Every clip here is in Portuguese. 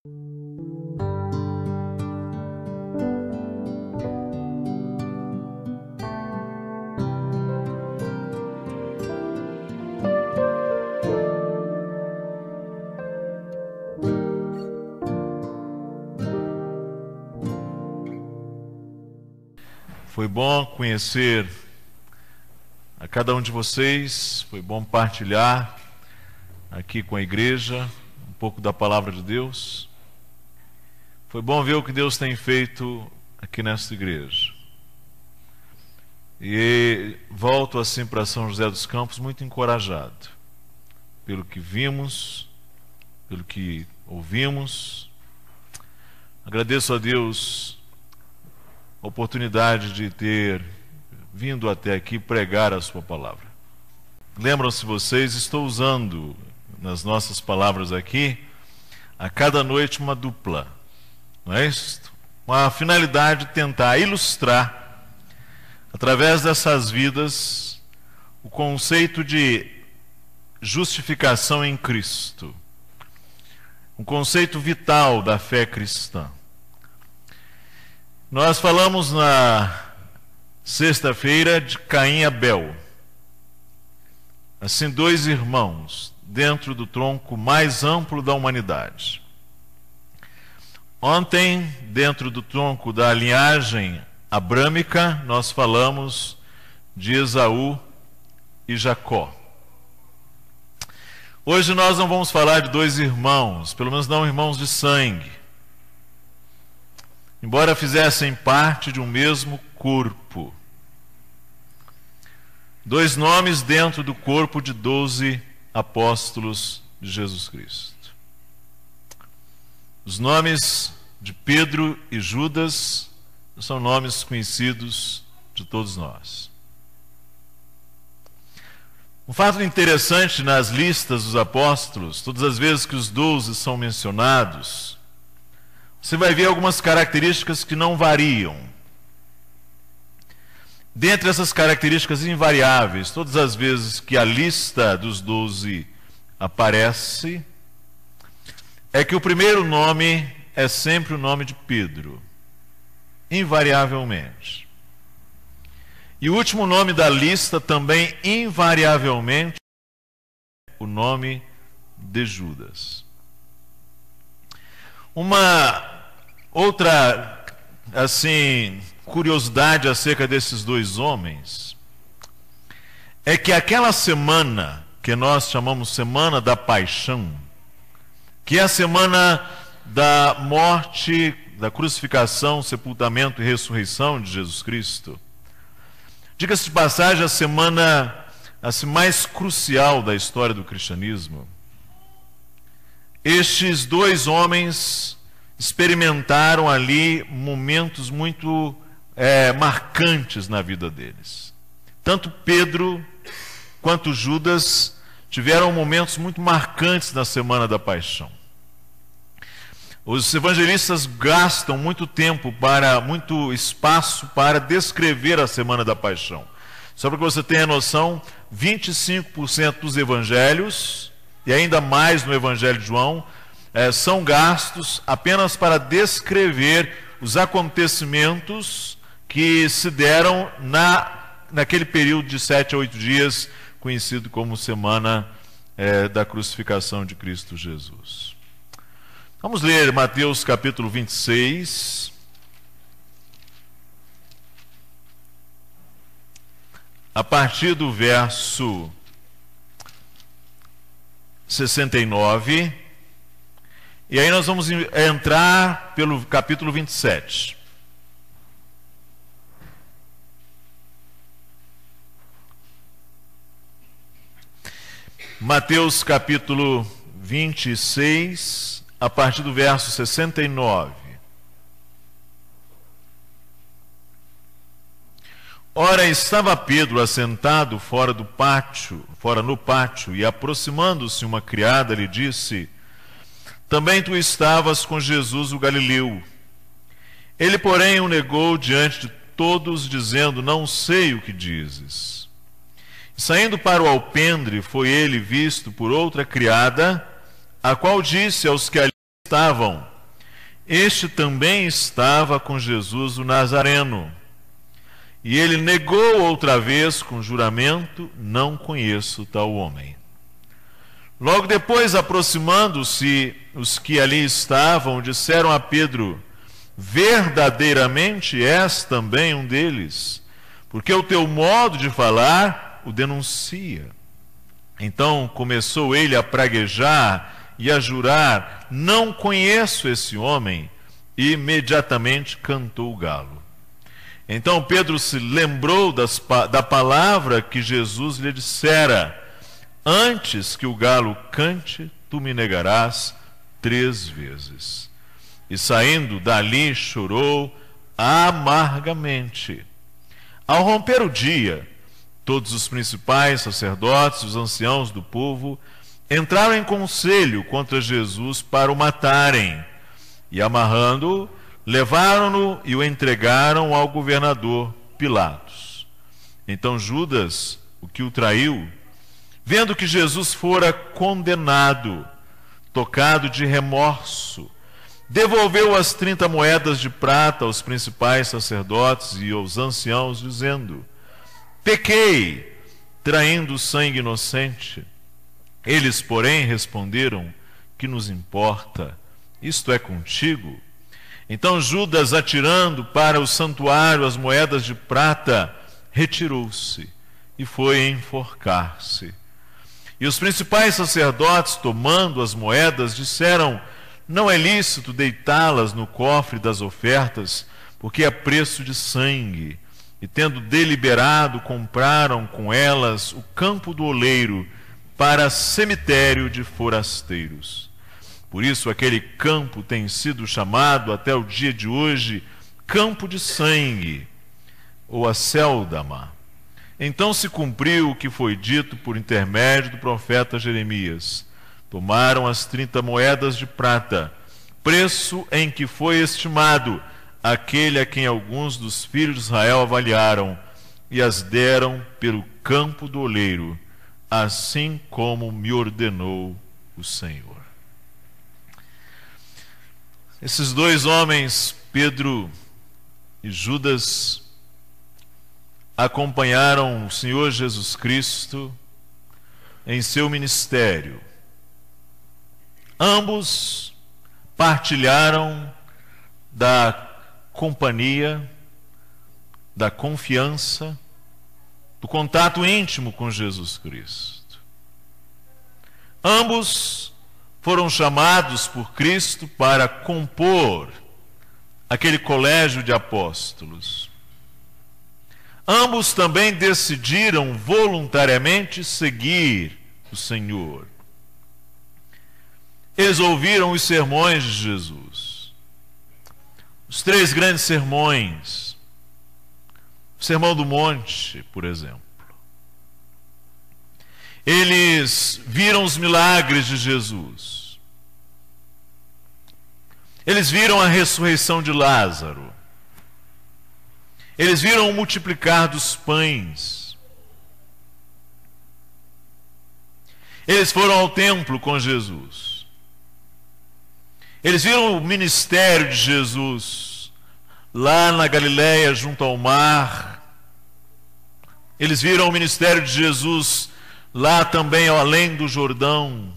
Foi bom conhecer a cada um de vocês, foi bom partilhar aqui com a igreja um pouco da palavra de Deus. Foi bom ver o que Deus tem feito aqui nesta igreja. E volto assim para São José dos Campos muito encorajado pelo que vimos, pelo que ouvimos. Agradeço a Deus a oportunidade de ter vindo até aqui pregar a sua palavra. Lembram-se vocês, estou usando nas nossas palavras aqui, a cada noite uma dupla, não é isso? Com a finalidade de tentar ilustrar, através dessas vidas, o conceito de justificação em Cristo, um conceito vital da fé cristã. Nós falamos na sexta-feira de Caim e Abel. Assim, dois irmãos dentro do tronco mais amplo da humanidade. Ontem, dentro do tronco da linhagem abrâmica, nós falamos de Esaú e Jacó. Hoje nós não vamos falar de dois irmãos, pelo menos não irmãos de sangue, embora fizessem parte de um mesmo corpo. Dois nomes dentro do corpo de 12 apóstolos de Jesus Cristo. Os nomes de Pedro e Judas são nomes conhecidos de todos nós. Um fato interessante nas listas dos apóstolos, todas as vezes que os 12 são mencionados, você vai ver algumas características que não variam. Dentre essas características invariáveis, todas as vezes que a lista dos 12 aparece, é que o primeiro nome é sempre o nome de Pedro, invariavelmente. E o último nome da lista também, invariavelmente, é o nome de Judas. Uma outra, assim, curiosidade acerca desses dois homens é que aquela semana que nós chamamos Semana da Paixão, que é a semana da morte, da crucificação, sepultamento e ressurreição de Jesus Cristo, diga-se de passagem, a semana assim, mais crucial da história do cristianismo. Estes dois homens experimentaram ali momentos muito marcantes na vida deles. Tanto Pedro quanto Judas tiveram momentos muito marcantes na Semana da Paixão. Os evangelistas gastam muito tempo, muito espaço para descrever a Semana da Paixão. Só para que você tenha noção, 25% dos evangelhos, e ainda mais no Evangelho de João, são gastos apenas para descrever os acontecimentos que se deram naquele período de 7 a 8 dias, conhecido como Semana da Crucificação de Cristo Jesus. Vamos ler Mateus capítulo 26. A partir do verso 69, e aí nós vamos entrar pelo capítulo 27. Mateus capítulo 26, a partir do verso 69. Ora, estava Pedro assentado fora no pátio, e aproximando-se uma criada lhe disse: também tu estavas com Jesus o Galileu. Ele, porém, o negou diante de todos, dizendo: não sei o que dizes. E saindo para o alpendre, foi ele visto por outra criada, a qual disse aos que ali estavam: Este também estava com Jesus o Nazareno. E ele negou outra vez com juramento: não conheço tal homem. Logo depois, aproximando-se os que ali estavam, disseram a Pedro: verdadeiramente és também um deles, porque o teu modo de falar o denuncia. Então começou ele a praguejar e a jurar: não conheço esse homem. E imediatamente cantou o galo. Então Pedro se lembrou da palavra que Jesus lhe dissera: antes que o galo cante, tu me negarás 3 vezes. E saindo dali chorou amargamente. Ao romper o dia, todos os principais sacerdotes, os anciãos do povo, entraram em conselho contra Jesus para o matarem. E amarrando-o, levaram-no e o entregaram ao governador Pilatos. Então Judas, o que o traiu, vendo que Jesus fora condenado, tocado de remorso, devolveu as 30 moedas de prata aos principais sacerdotes e aos anciãos, dizendo: pequei, traindo sangue inocente. Eles, porém, responderam: que nos importa? Isto é contigo? Então Judas, atirando para o santuário as moedas de prata, retirou-se e foi enforcar-se. E os principais sacerdotes, tomando as moedas, disseram: não é lícito deitá-las no cofre das ofertas, porque é preço de sangue. E tendo deliberado, compraram com elas o campo do oleiro para cemitério de forasteiros. Por isso aquele campo tem sido chamado até o dia de hoje Campo de Sangue, ou Acéldama. Então se cumpriu o que foi dito por intermédio do profeta Jeremias. Tomaram as 30 moedas de prata, preço em que foi estimado aquele a quem alguns dos filhos de Israel avaliaram, e as deram pelo campo do oleiro, assim como me ordenou o Senhor. Esses 2 homens, Pedro e Judas, acompanharam o Senhor Jesus Cristo em seu ministério. Ambos partilharam da companhia, da confiança, do contato íntimo com Jesus Cristo. Ambos foram chamados por Cristo para compor aquele colégio de apóstolos. Ambos também decidiram voluntariamente seguir o Senhor. Eles ouviram os sermões de Jesus, os 3 grandes sermões, o Sermão do Monte, por exemplo. Eles viram os milagres de Jesus. Eles viram a ressurreição de Lázaro. Eles viram o multiplicar dos pães. Eles foram ao templo com Jesus. Eles viram o ministério de Jesus lá na Galileia, junto ao mar. Eles viram o ministério de Jesus lá também, além do Jordão.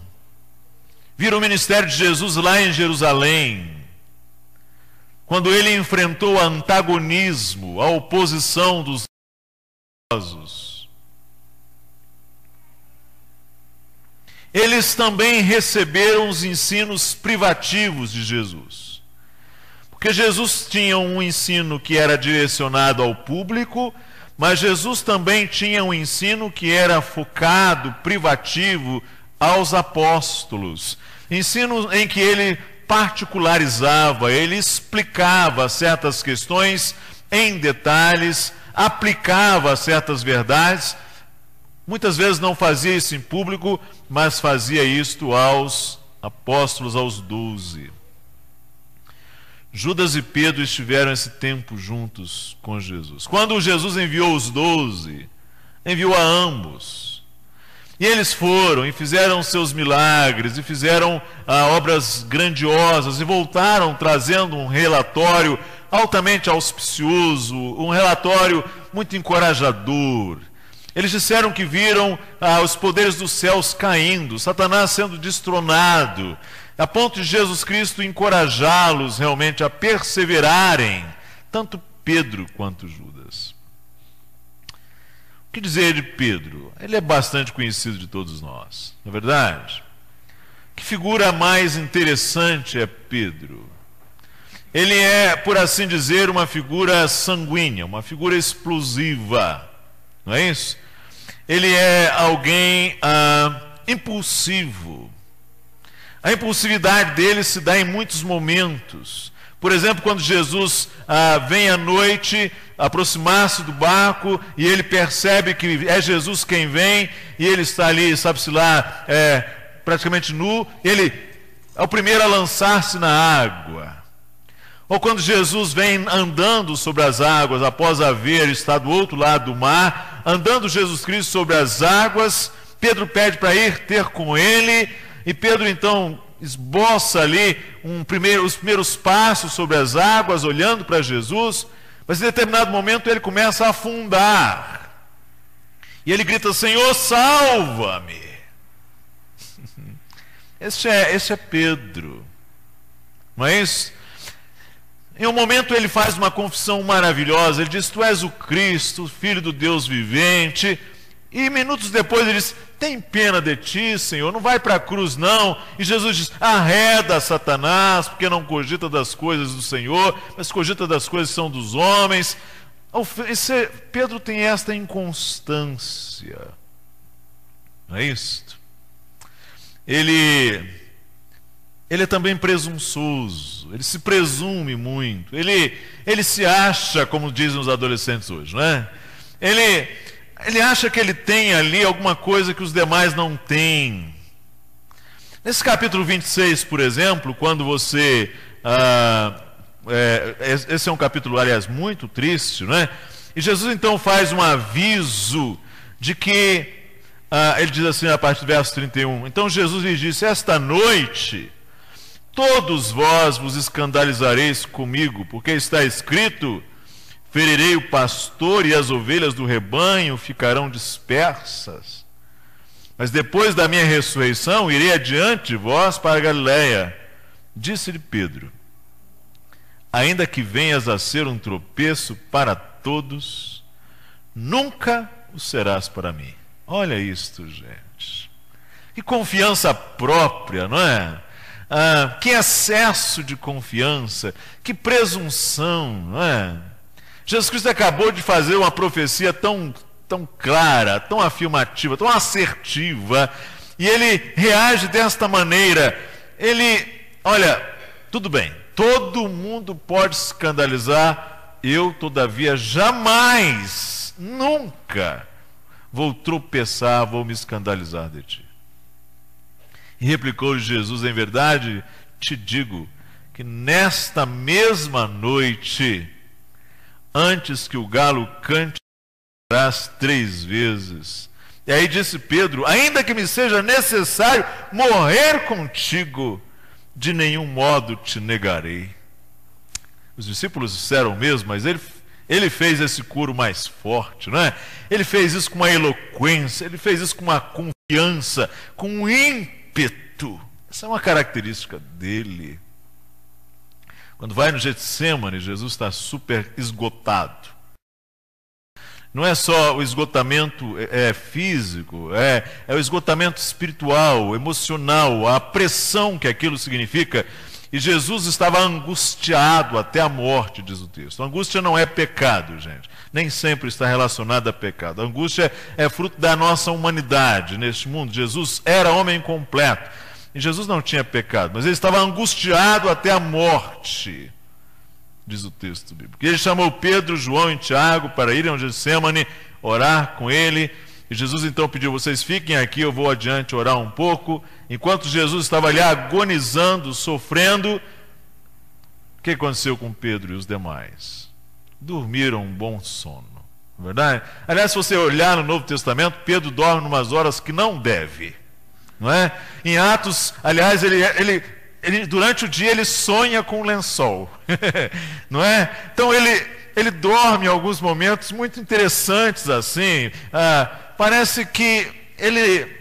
Viram o ministério de Jesus lá em Jerusalém, quando ele enfrentou o antagonismo, a oposição dos religiosos. Eles também receberam os ensinos privativos de Jesus. Porque Jesus tinha um ensino que era direcionado ao público, mas Jesus também tinha um ensino que era focado, privativo, aos apóstolos. Ensino em que ele particularizava, ele explicava certas questões em detalhes, aplicava certas verdades. Muitas vezes não fazia isso em público, mas fazia isto aos apóstolos, aos 12. Judas e Pedro estiveram esse tempo juntos com Jesus. Quando Jesus enviou os 12, enviou a ambos. E eles foram e fizeram seus milagres, e fizeram obras grandiosas, e voltaram trazendo um relatório altamente auspicioso, um relatório muito encorajador. Eles disseram que viram os poderes dos céus caindo, Satanás sendo destronado, a ponto de Jesus Cristo encorajá-los realmente a perseverarem, tanto Pedro quanto Judas. O que dizer de Pedro? Ele é bastante conhecido de todos nós, não é verdade? Que figura mais interessante é Pedro? Ele é, por assim dizer, uma figura sanguínea, uma figura explosiva, não é isso? Ele é alguém impulsivo. A impulsividade dele se dá em muitos momentos. Por exemplo, quando Jesus vem à noite aproximar-se do barco e ele percebe que é Jesus quem vem, e ele está ali, sabe-se lá, praticamente nu, ele é o primeiro a lançar-se na água. Ou quando Jesus vem andando sobre as águas, após haver estado do outro lado do mar, andando Jesus Cristo sobre as águas, Pedro pede para ir ter com ele, e Pedro então esboça ali os primeiros passos sobre as águas, olhando para Jesus, mas em determinado momento ele começa a afundar. E ele grita: Senhor, salva-me! Esse é Pedro, não é isso? Em um momento ele faz uma confissão maravilhosa, ele diz: Tu és o Cristo, Filho do Deus vivente. E minutos depois ele diz: tem pena de ti, Senhor, não vai para a cruz não. E Jesus diz: arreda, Satanás, porque não cogita das coisas do Senhor, mas cogita das coisas que são dos homens. Pedro tem esta inconstância, não é isto? Ele é também presunçoso, ele se presume muito, ele se acha, como dizem os adolescentes hoje, não é? Ele acha que ele tem ali alguma coisa que os demais não têm. Nesse capítulo 26, por exemplo, quando você... esse é um capítulo, aliás, muito triste, não é? E Jesus então faz um aviso de que... ele diz assim, a partir do verso 31, então Jesus lhes disse: esta noite todos vós vos escandalizareis comigo, porque está escrito: ferirei o pastor e as ovelhas do rebanho ficarão dispersas. Mas depois da minha ressurreição irei adiante de vós para a Galiléia. Disse-lhe Pedro: ainda que venhas a ser um tropeço para todos, nunca o serás para mim. Olha isto, gente. Que confiança própria, não é? Que excesso de confiança, que presunção, não é? Jesus Cristo acabou de fazer uma profecia tão clara, tão afirmativa, tão assertiva, e ele reage desta maneira. Olha, tudo bem, todo mundo pode se escandalizar, eu, todavia, jamais, nunca vou tropeçar, vou me escandalizar de ti. E replicou Jesus: em verdade te digo que nesta mesma noite, antes que o galo cante, orarás 3 vezes. E aí disse Pedro: ainda que me seja necessário morrer contigo, de nenhum modo te negarei. Os discípulos disseram o mesmo, mas ele fez esse coro mais forte, não é? Ele fez isso com uma eloquência, ele fez isso com uma confiança, com um ímpeto. Essa é uma característica dele. Quando vai no Getsêmani, Jesus está super esgotado. Não é só o esgotamento físico, é o esgotamento espiritual, emocional, a pressão que aquilo significa. E Jesus estava angustiado até a morte, diz o texto. A angústia não é pecado, gente. Nem sempre está relacionada a pecado. A angústia é fruto da nossa humanidade neste mundo. Jesus era homem completo. E Jesus não tinha pecado, mas ele estava angustiado até a morte, diz o texto bíblico. E ele chamou Pedro, João e Tiago para irem ao Getsêmani orar com ele. E Jesus então pediu: vocês fiquem aqui, eu vou adiante orar um pouco. Enquanto Jesus estava ali agonizando, sofrendo, o que aconteceu com Pedro e os demais? Dormiram um bom sono, não é verdade? Aliás, se você olhar no Novo Testamento, Pedro dorme em umas horas que não deve, não é? Em Atos, aliás, ele durante o dia ele sonha com um lençol, não é? Então ele dorme em alguns momentos muito interessantes assim. Parece que ele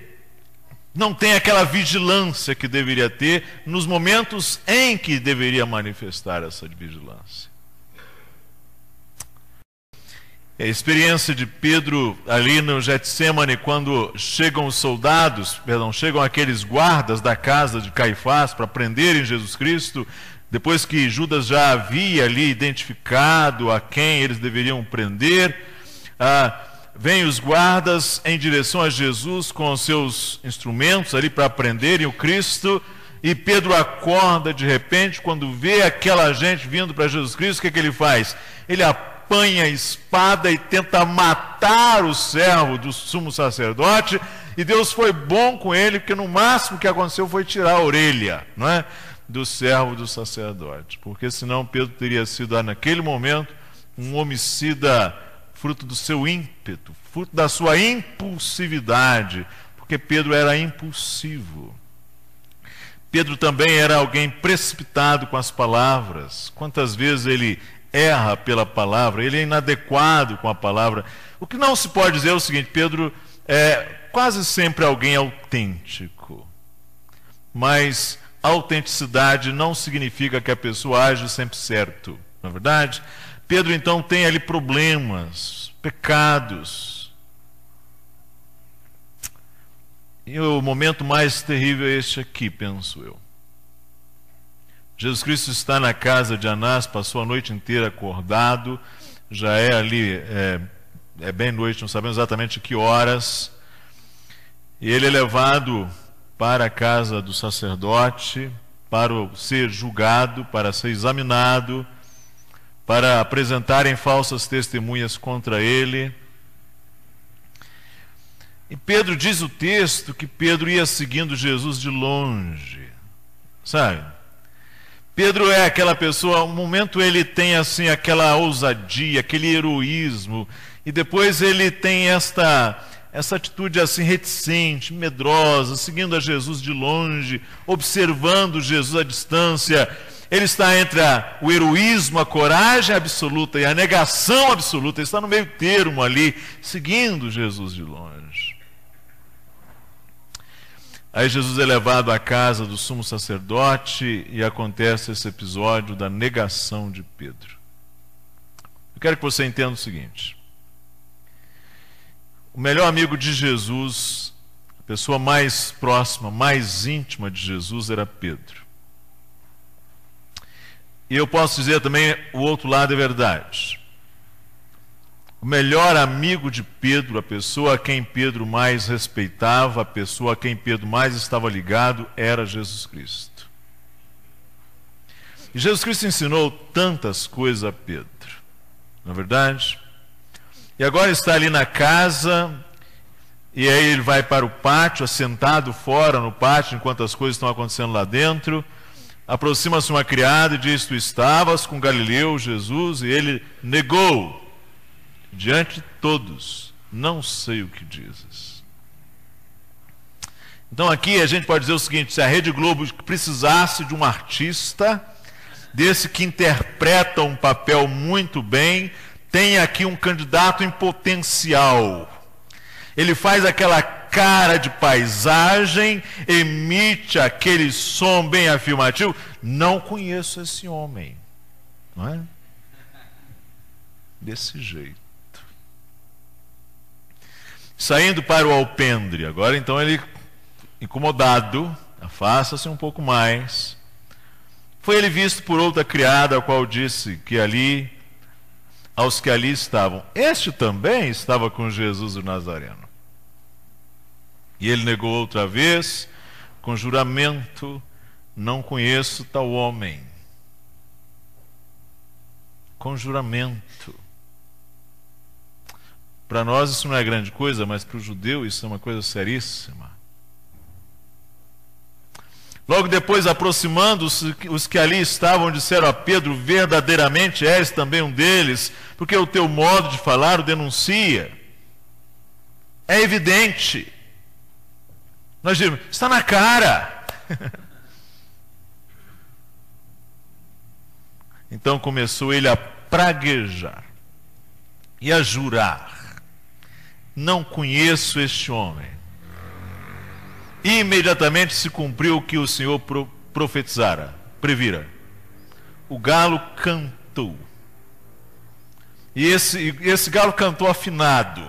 não tem aquela vigilância que deveria ter nos momentos em que deveria manifestar essa vigilância. A experiência de Pedro ali no Getsêmani, quando chegam os chegam aqueles guardas da casa de Caifás para prenderem Jesus Cristo, depois que Judas já havia ali identificado a quem eles deveriam prender, vêm os guardas em direção a Jesus com os seus instrumentos ali para prenderem o Cristo, e Pedro acorda de repente, quando vê aquela gente vindo para Jesus Cristo, o que ele faz? Ele apanha a espada e tenta matar o servo do sumo sacerdote, e Deus foi bom com ele, porque no máximo que aconteceu foi tirar a orelha, não é, do servo do sacerdote, porque senão Pedro teria sido naquele momento um homicida fruto do seu ímpeto, fruto da sua impulsividade, porque Pedro era impulsivo. Pedro também era alguém precipitado com as palavras. Quantas vezes ele erra pela palavra, ele é inadequado com a palavra. O que não se pode dizer é o seguinte: Pedro é quase sempre alguém autêntico, mas autenticidade não significa que a pessoa age sempre certo, não é verdade? Pedro então tem ali problemas, pecados. E o momento mais terrível é este aqui, penso eu. Jesus Cristo está na casa de Anás, passou a noite inteira acordado, já é ali, é bem noite, não sabemos exatamente que horas, e ele é levado para a casa do sacerdote, para ser julgado, para ser examinado, para apresentarem falsas testemunhas contra ele. E Pedro, diz o texto que Pedro ia seguindo Jesus de longe, sabe? Pedro é aquela pessoa, um momento ele tem assim aquela ousadia, aquele heroísmo, e depois ele tem essa atitude assim reticente, medrosa, seguindo a Jesus de longe, observando Jesus à distância. Ele está entre o heroísmo, a coragem absoluta e a negação absoluta. Ele está no meio termo ali, seguindo Jesus de longe. Aí Jesus é levado à casa do sumo sacerdote e acontece esse episódio da negação de Pedro. Eu quero que você entenda o seguinte: o melhor amigo de Jesus, a pessoa mais próxima, mais íntima de Jesus era Pedro. E eu posso dizer também, o outro lado é verdade. O melhor amigo de Pedro, a pessoa a quem Pedro mais respeitava, a pessoa a quem Pedro mais estava ligado, era Jesus Cristo. E Jesus Cristo ensinou tantas coisas a Pedro, não é verdade? E agora está ali na casa, e aí ele vai para o pátio, assentado fora no pátio, enquanto as coisas estão acontecendo lá dentro. Aproxima-se uma criada e diz: tu estavas com Galileu, Jesus, e ele negou diante de todos: não sei o que dizes. Então aqui a gente pode dizer o seguinte: se a Rede Globo precisasse de um artista desse que interpreta um papel muito bem, tem aqui um candidato em potencial. Ele faz aquela cara de paisagem, emite aquele som bem afirmativo. Não conheço esse homem, não é? Desse jeito. Saindo para o alpendre, agora então ele, incomodado, afasta-se um pouco mais. Foi ele visto por outra criada, a qual disse que ali, aos que ali estavam, este também estava com Jesus o Nazareno. E ele negou outra vez, com juramento: não conheço tal homem. Com juramento. Para nós isso não é grande coisa, mas para o judeu isso é uma coisa seríssima. Logo depois, aproximando-se, os que ali estavam disseram a Pedro: verdadeiramente és também um deles, porque o teu modo de falar o denuncia. É evidente. Nós dizemos: está na cara. Então começou ele a praguejar e a jurar: não conheço este homem. E imediatamente se cumpriu o que o Senhor profetizara, previra. O galo cantou. E esse galo cantou afinado.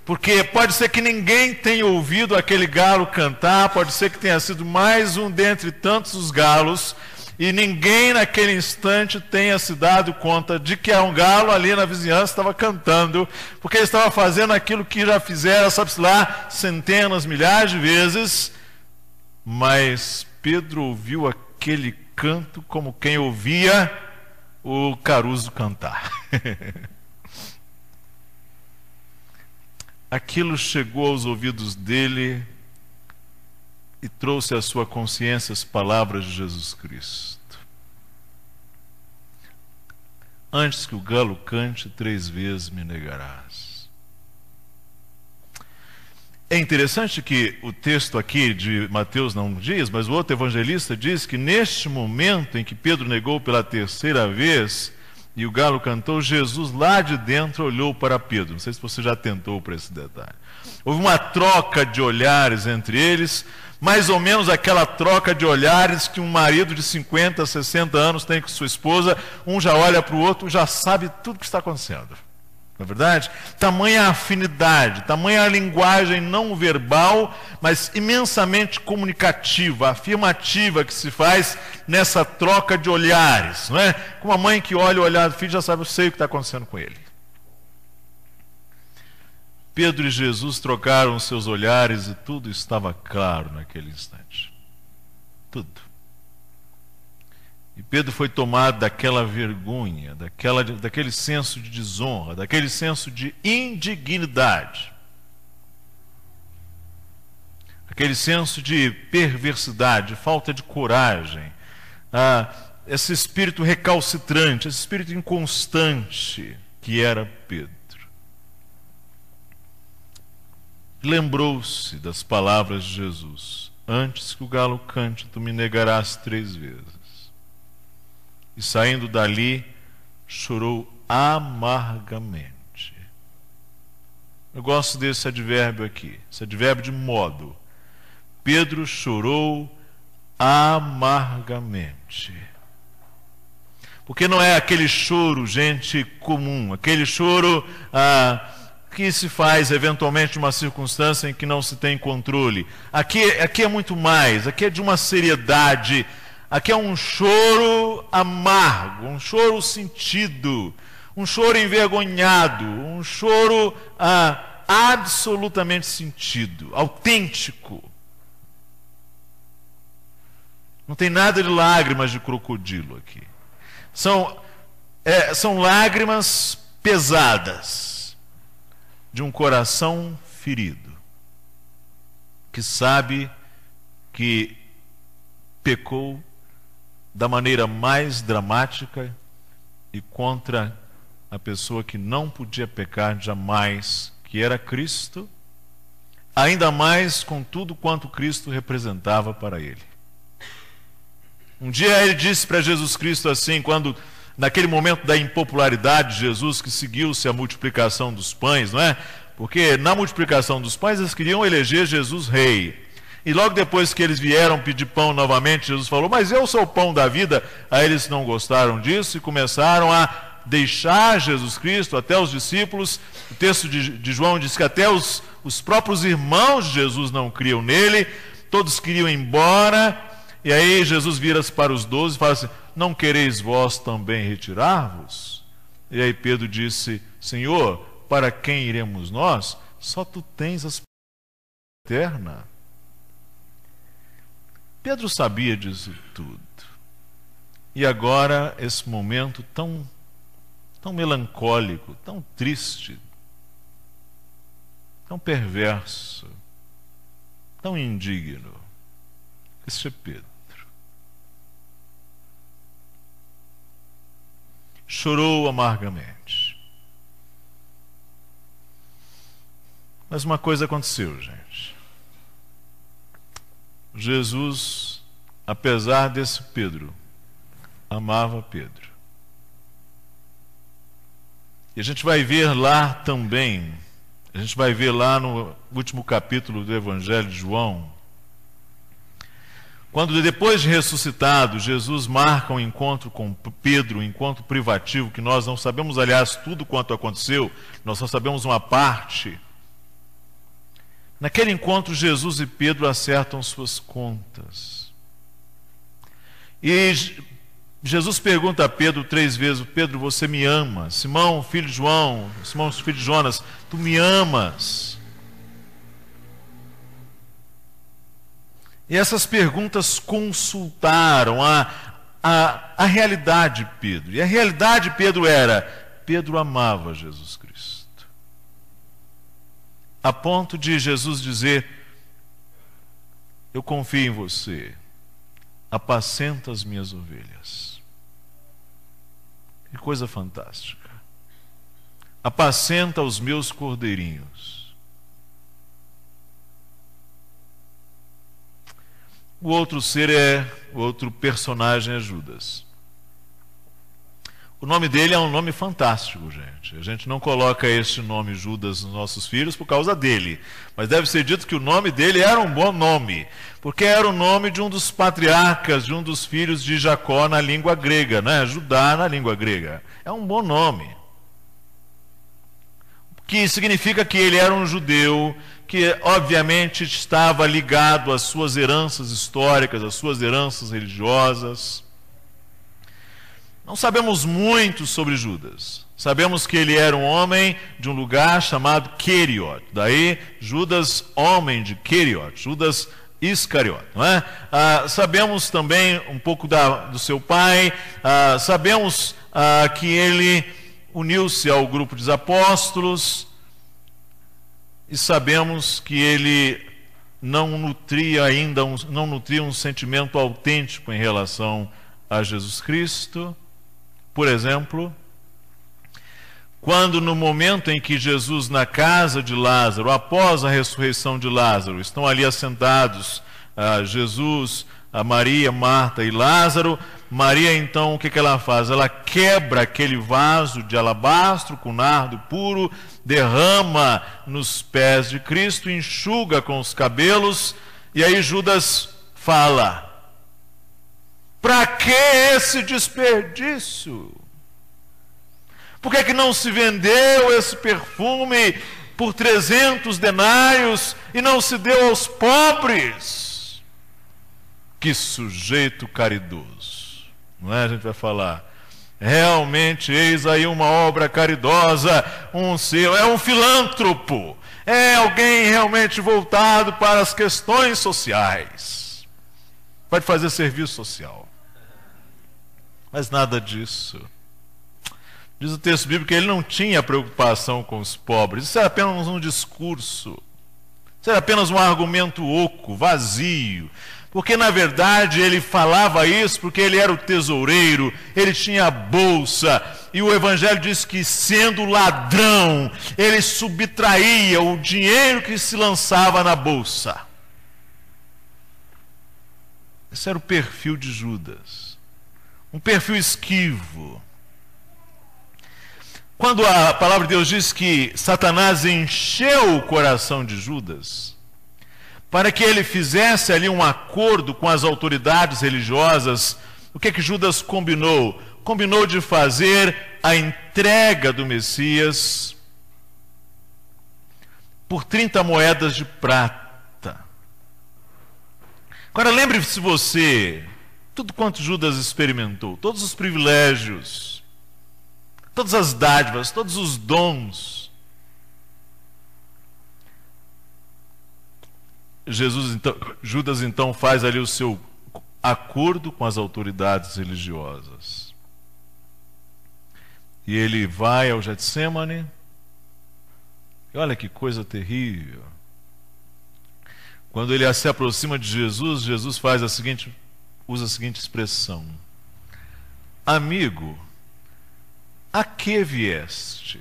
Porque pode ser que ninguém tenha ouvido aquele galo cantar, pode ser que tenha sido mais um dentre tantos os galos, e ninguém naquele instante tenha se dado conta de que um galo ali na vizinhança estava cantando, porque ele estava fazendo aquilo que já fizeram, sabe-se lá, centenas, milhares de vezes. Mas Pedro ouviu aquele canto como quem ouvia o caruso cantar. Aquilo chegou aos ouvidos dele e trouxe à sua consciência as palavras de Jesus Cristo. Antes que o galo cante, 3 vezes me negarás. É interessante que o texto aqui de Mateus não diz, mas o outro evangelista diz que neste momento em que Pedro negou pela 3ª vez e o galo cantou, Jesus lá de dentro olhou para Pedro. Não sei se você já atentou para esse detalhe. Houve uma troca de olhares entre eles, mais ou menos aquela troca de olhares que um marido de 50, 60 anos tem com sua esposa. Um já olha para o outro, já sabe tudo o que está acontecendo. Não é verdade? Tamanha afinidade, tamanha a linguagem não verbal, mas imensamente comunicativa, afirmativa que se faz nessa troca de olhares. Não é? Como a mãe que olha o olhar do filho já sabe, eu sei o que está acontecendo com ele. Pedro e Jesus trocaram seus olhares e tudo estava claro naquele instante. Tudo. E Pedro foi tomado daquela vergonha, daquele senso de desonra, daquele senso de indignidade, aquele senso de perversidade, de falta de coragem, esse espírito recalcitrante, esse espírito inconstante que era Pedro. Lembrou-se das palavras de Jesus: antes que o galo cante, tu me negarás 3 vezes. E saindo dali, chorou amargamente. Eu gosto desse advérbio aqui, esse advérbio de modo. Pedro chorou amargamente. Porque não é aquele choro, gente, comum, aquele choro que se faz eventualmente numa circunstância em que não se tem controle. Aqui é muito mais, aqui é de uma seriedade, aqui é um choro amargo, um choro sentido, um choro envergonhado, um choro absolutamente sentido, autêntico. Não tem nada de lágrimas de crocodilo aqui. São lágrimas pesadas de um coração ferido, que sabe que pecou da maneira mais dramática e contra a pessoa que não podia pecar jamais, que era Cristo, ainda mais com tudo quanto Cristo representava para ele. Um dia ele disse para Jesus Cristo assim, quando naquele momento da impopularidade de Jesus, que seguiu-se a multiplicação dos pães, não é? Porque na multiplicação dos pães eles queriam eleger Jesus rei. E logo depois que eles vieram pedir pão novamente, Jesus falou: mas eu sou o pão da vida. Aí eles não gostaram disso e começaram a deixar Jesus Cristo, até os discípulos. O texto de João diz que até os próprios irmãos de Jesus não criam nele, todos queriam ir embora. E aí Jesus vira-se para os 12 e fala assim: não quereis vós também retirar-vos? E aí Pedro disse: Senhor, para quem iremos nós? Só tu tens a eterna. Pedro sabia disso tudo. E agora, esse momento tão melancólico, tão triste, tão perverso, tão indigno, Esse é Pedro. Chorou amargamente. Mas uma coisa aconteceu, gente. Jesus, apesar desse Pedro, amava Pedro. E a gente vai ver lá também, a gente vai ver lá no último capítulo do Evangelho de João, quando depois de ressuscitado, Jesus marca um encontro com Pedro, um encontro privativo, que nós não sabemos, aliás, tudo quanto aconteceu, nós só sabemos uma parte. Naquele encontro, Jesus e Pedro acertam suas contas. E Jesus pergunta a Pedro 3 vezes: Pedro, você me ama? Simão, filho de João, Simão, filho de Jonas, tu me amas? E essas perguntas consultaram a realidade de Pedro. E a realidade de Pedro era: Pedro amava Jesus Cristo. A ponto de Jesus dizer: eu confio em você, apacenta as minhas ovelhas. Que coisa fantástica. Apacenta os meus cordeirinhos. O outro personagem é Judas. O nome dele é um nome fantástico, gente. A gente não coloca este nome Judas nos nossos filhos por causa dele. Mas deve ser dito que o nome dele era um bom nome, porque era o nome de um dos patriarcas, de um dos filhos de Jacó na língua grega, né? Judá na língua grega. É um bom nome. Que significa que ele era um judeu que obviamente estava ligado às suas heranças históricas, às suas heranças religiosas. Não sabemos muito sobre Judas. Sabemos que ele era um homem de um lugar chamado Queriot. Daí Judas, homem de Queriot, Judas Iscariote, não é? Sabemos também um pouco do seu pai. Sabemos que ele uniu-se ao grupo dos apóstolos. E sabemos que ele não nutria um sentimento autêntico em relação a Jesus Cristo. Por exemplo, quando no momento em que Jesus, na casa de Lázaro, após a ressurreição de Lázaro, estão ali assentados, Jesus, a Maria, Marta e Lázaro, Maria então, o que ela faz? Ela quebra aquele vaso de alabastro com nardo puro, derrama nos pés de Cristo, enxuga com os cabelos, e aí Judas fala: para que esse desperdício? Por que que não se vendeu esse perfume por 300 denários e não se deu aos pobres? Que sujeito caridoso. Não é? A gente vai falar: realmente, eis aí uma obra caridosa, é um filântropo, é alguém realmente voltado para as questões sociais, pode fazer serviço social. Mas nada disso. Diz o texto bíblico que ele não tinha preocupação com os pobres. Isso era apenas um discurso, isso era apenas um argumento oco, vazio. Porque, na verdade, ele falava isso porque ele era o tesoureiro, ele tinha a bolsa, e o Evangelho diz que, sendo ladrão, ele subtraía o dinheiro que se lançava na bolsa. Esse era o perfil de Judas, um perfil esquivo. Quando a palavra de Deus diz que Satanás encheu o coração de Judas, para que ele fizesse ali um acordo com as autoridades religiosas, o que Judas combinou? Combinou de fazer a entrega do Messias por 30 moedas de prata. Agora lembre-se você, tudo quanto Judas experimentou, todos os privilégios, todas as dádivas, todos os dons. Judas então faz ali o seu acordo com as autoridades religiosas. E ele vai ao Getsêmani. E olha que coisa terrível. quando ele se aproxima de Jesus, Jesus usa a seguinte expressão: amigo, a que vieste?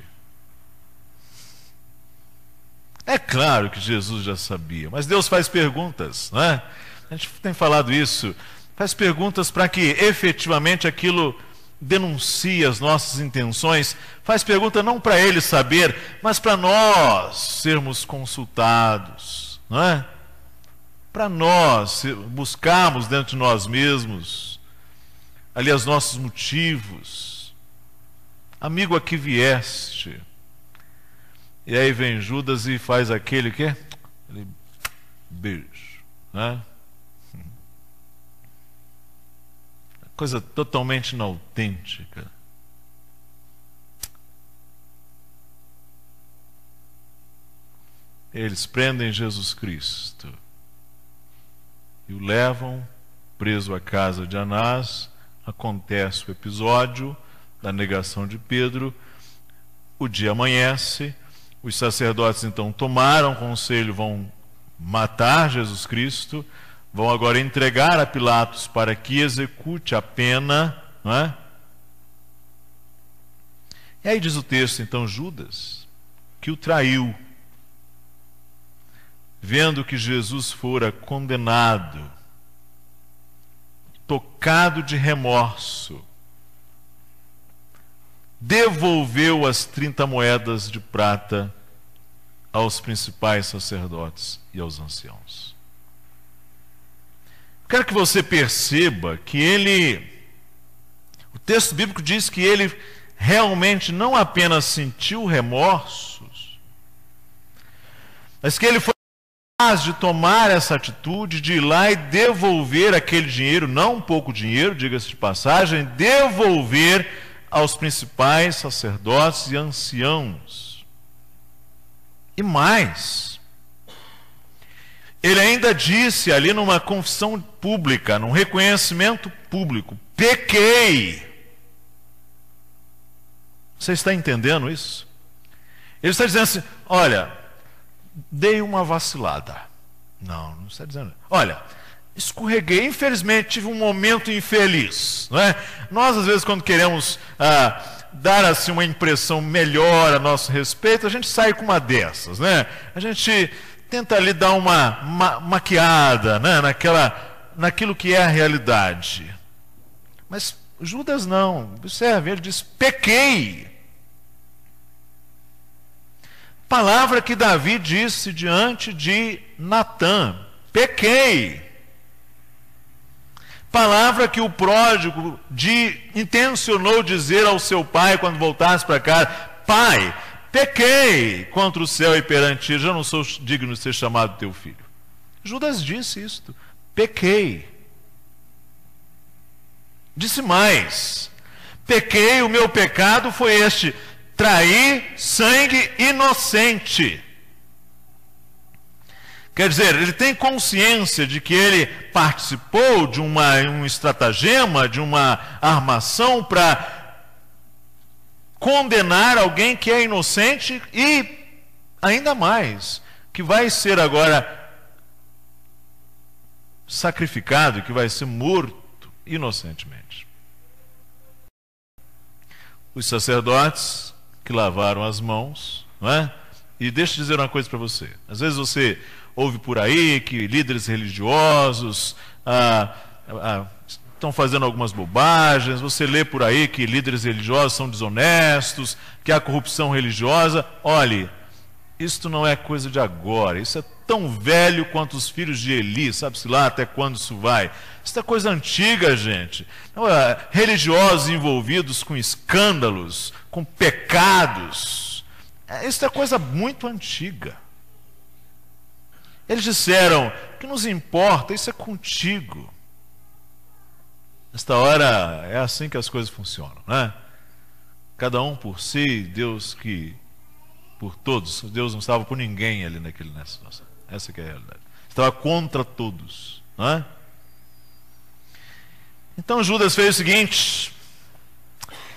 É claro que Jesus já sabia, mas Deus faz perguntas, não é? A gente tem falado isso, faz perguntas para que efetivamente aquilo denuncie as nossas intenções, faz pergunta não para ele saber, mas para nós sermos consultados, não é? Para nós buscarmos dentro de nós mesmos ali os nossos motivos. Amigo, a que vieste? E aí vem Judas e faz aquele beijo, né? Coisa totalmente inautêntica. Eles prendem Jesus Cristo e o levam preso à casa de Anás. Acontece o episódio da negação de Pedro. O dia amanhece. Os sacerdotes então tomaram conselho, vão matar Jesus Cristo, vão agora entregar a Pilatos para que execute a pena, não é? E aí diz o texto, então, Judas, que o traiu, vendo que Jesus fora condenado, tocado de remorso, devolveu as 30 moedas de prata aos principais sacerdotes e aos anciãos. Quero que você perceba que o texto bíblico diz que ele realmente não apenas sentiu remorsos, mas que ele foi capaz de tomar essa atitude, de ir lá e devolver aquele dinheiro, não pouco dinheiro, diga-se de passagem, devolver aos principais sacerdotes e anciãos. E mais, ele ainda disse ali numa confissão pública, num reconhecimento público: pequei. Você está entendendo isso? Ele está dizendo assim: olha, dei uma vacilada. Não está dizendo. Olha, escorreguei, infelizmente tive um momento infeliz, não é? Nós às vezes quando queremos dar assim uma impressão melhor a nosso respeito, a gente sai com uma dessas, né? A gente tenta ali dar uma maquiada, né? Naquilo que é a realidade. Mas Judas não, observe, ele diz: pequei. Palavra que Davi disse diante de Natã: pequei. Palavra que o pródigo intencionou dizer ao seu pai quando voltasse para casa: pai, pequei contra o céu e perante ti, já não sou digno de ser chamado teu filho. Judas disse isto: pequei. Disse mais: pequei, o meu pecado foi este: trair sangue inocente. Quer dizer, ele tem consciência de que ele participou de um estratagema, de uma armação para condenar alguém que é inocente e, ainda mais, que vai ser agora sacrificado, que vai ser morto inocentemente. Os sacerdotes que lavaram as mãos, não é? E deixa eu dizer uma coisa para você. Às vezes você ouve por aí que líderes religiosos estão fazendo algumas bobagens, você lê por aí que líderes religiosos são desonestos, que há corrupção religiosa. Olhe, isto não é coisa de agora, isso é tão velho quanto os filhos de Eli, sabe-se lá até quando isso vai. Isso é coisa antiga, gente. Religiosos envolvidos com escândalos, com pecados, isso é coisa muito antiga. Eles disseram: o que nos importa, isso é contigo. Nesta hora é assim que as coisas funcionam, né? Cada um por si, Deus que por todos. Deus não estava por ninguém ali nessa situação. Essa que é a realidade. Estava contra todos, não é? Então Judas fez o seguinte: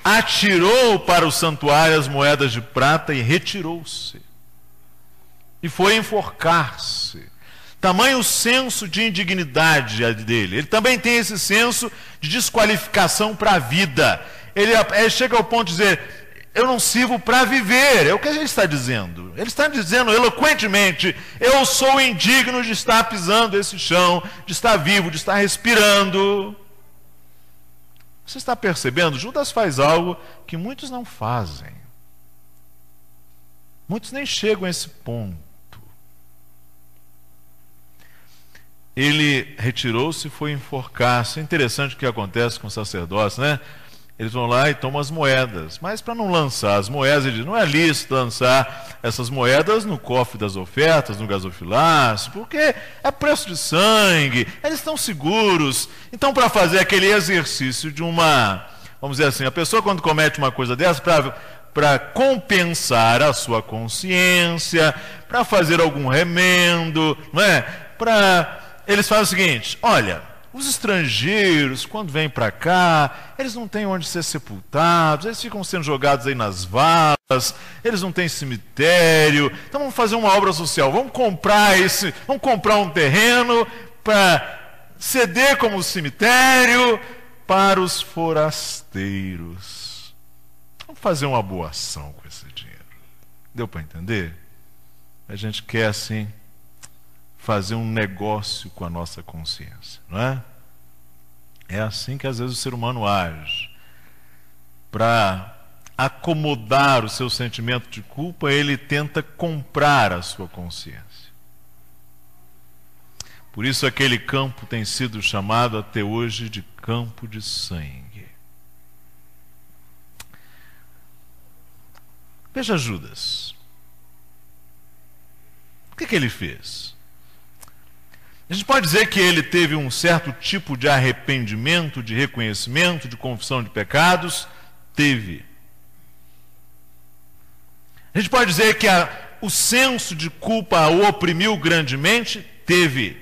atirou para o santuário as moedas de prata e retirou-se. E foi enforcar-se. tamanho senso de indignidade dele. Ele também tem esse senso de desqualificação para a vida. Ele chega ao ponto de dizer: eu não sirvo para viver. É o que ele está dizendo. Ele está dizendo eloquentemente: eu sou indigno de estar pisando esse chão, de estar vivo, de estar respirando. Você está percebendo? Judas faz algo que muitos não fazem. Muitos nem chegam a esse ponto. Ele retirou-se e foi enforcar-se. É interessante o que acontece com os sacerdotes, né? Eles vão lá e tomam as moedas. Mas para não lançar as moedas, ele diz: não é lícito lançar essas moedas no cofre das ofertas, no gasofilácio, porque é preço de sangue, eles estão seguros. Então, para fazer aquele exercício de uma, vamos dizer assim, a pessoa quando comete uma coisa dessa, para compensar a sua consciência, para fazer algum remendo, não é? Eles fazem o seguinte: olha, os estrangeiros, quando vêm para cá, eles não têm onde ser sepultados, eles ficam sendo jogados aí nas valas, eles não têm cemitério, então vamos fazer uma obra social, vamos comprar um terreno para ceder como cemitério para os forasteiros. Vamos fazer uma boa ação com esse dinheiro. Deu para entender? A gente quer assim fazer um negócio com a nossa consciência, não é? É assim que às vezes o ser humano age. Para acomodar o seu sentimento de culpa, ele tenta comprar a sua consciência. Por isso aquele campo tem sido chamado até hoje de campo de sangue. Veja Judas. O que ele fez? A gente pode dizer que ele teve um certo tipo de arrependimento, de reconhecimento, de confissão de pecados? Teve. A gente pode dizer que o senso de culpa o oprimiu grandemente? Teve.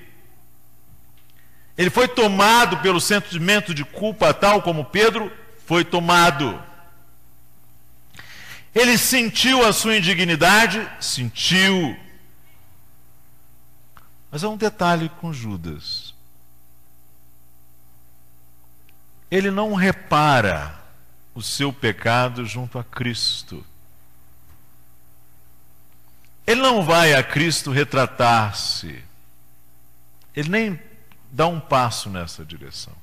Ele foi tomado pelo sentimento de culpa, tal como Pedro foi tomado. Ele sentiu a sua indignidade? Sentiu. Mas há um detalhe com Judas. Ele não repara o seu pecado junto a Cristo. Ele não vai a Cristo retratar-se. Ele nem dá um passo nessa direção.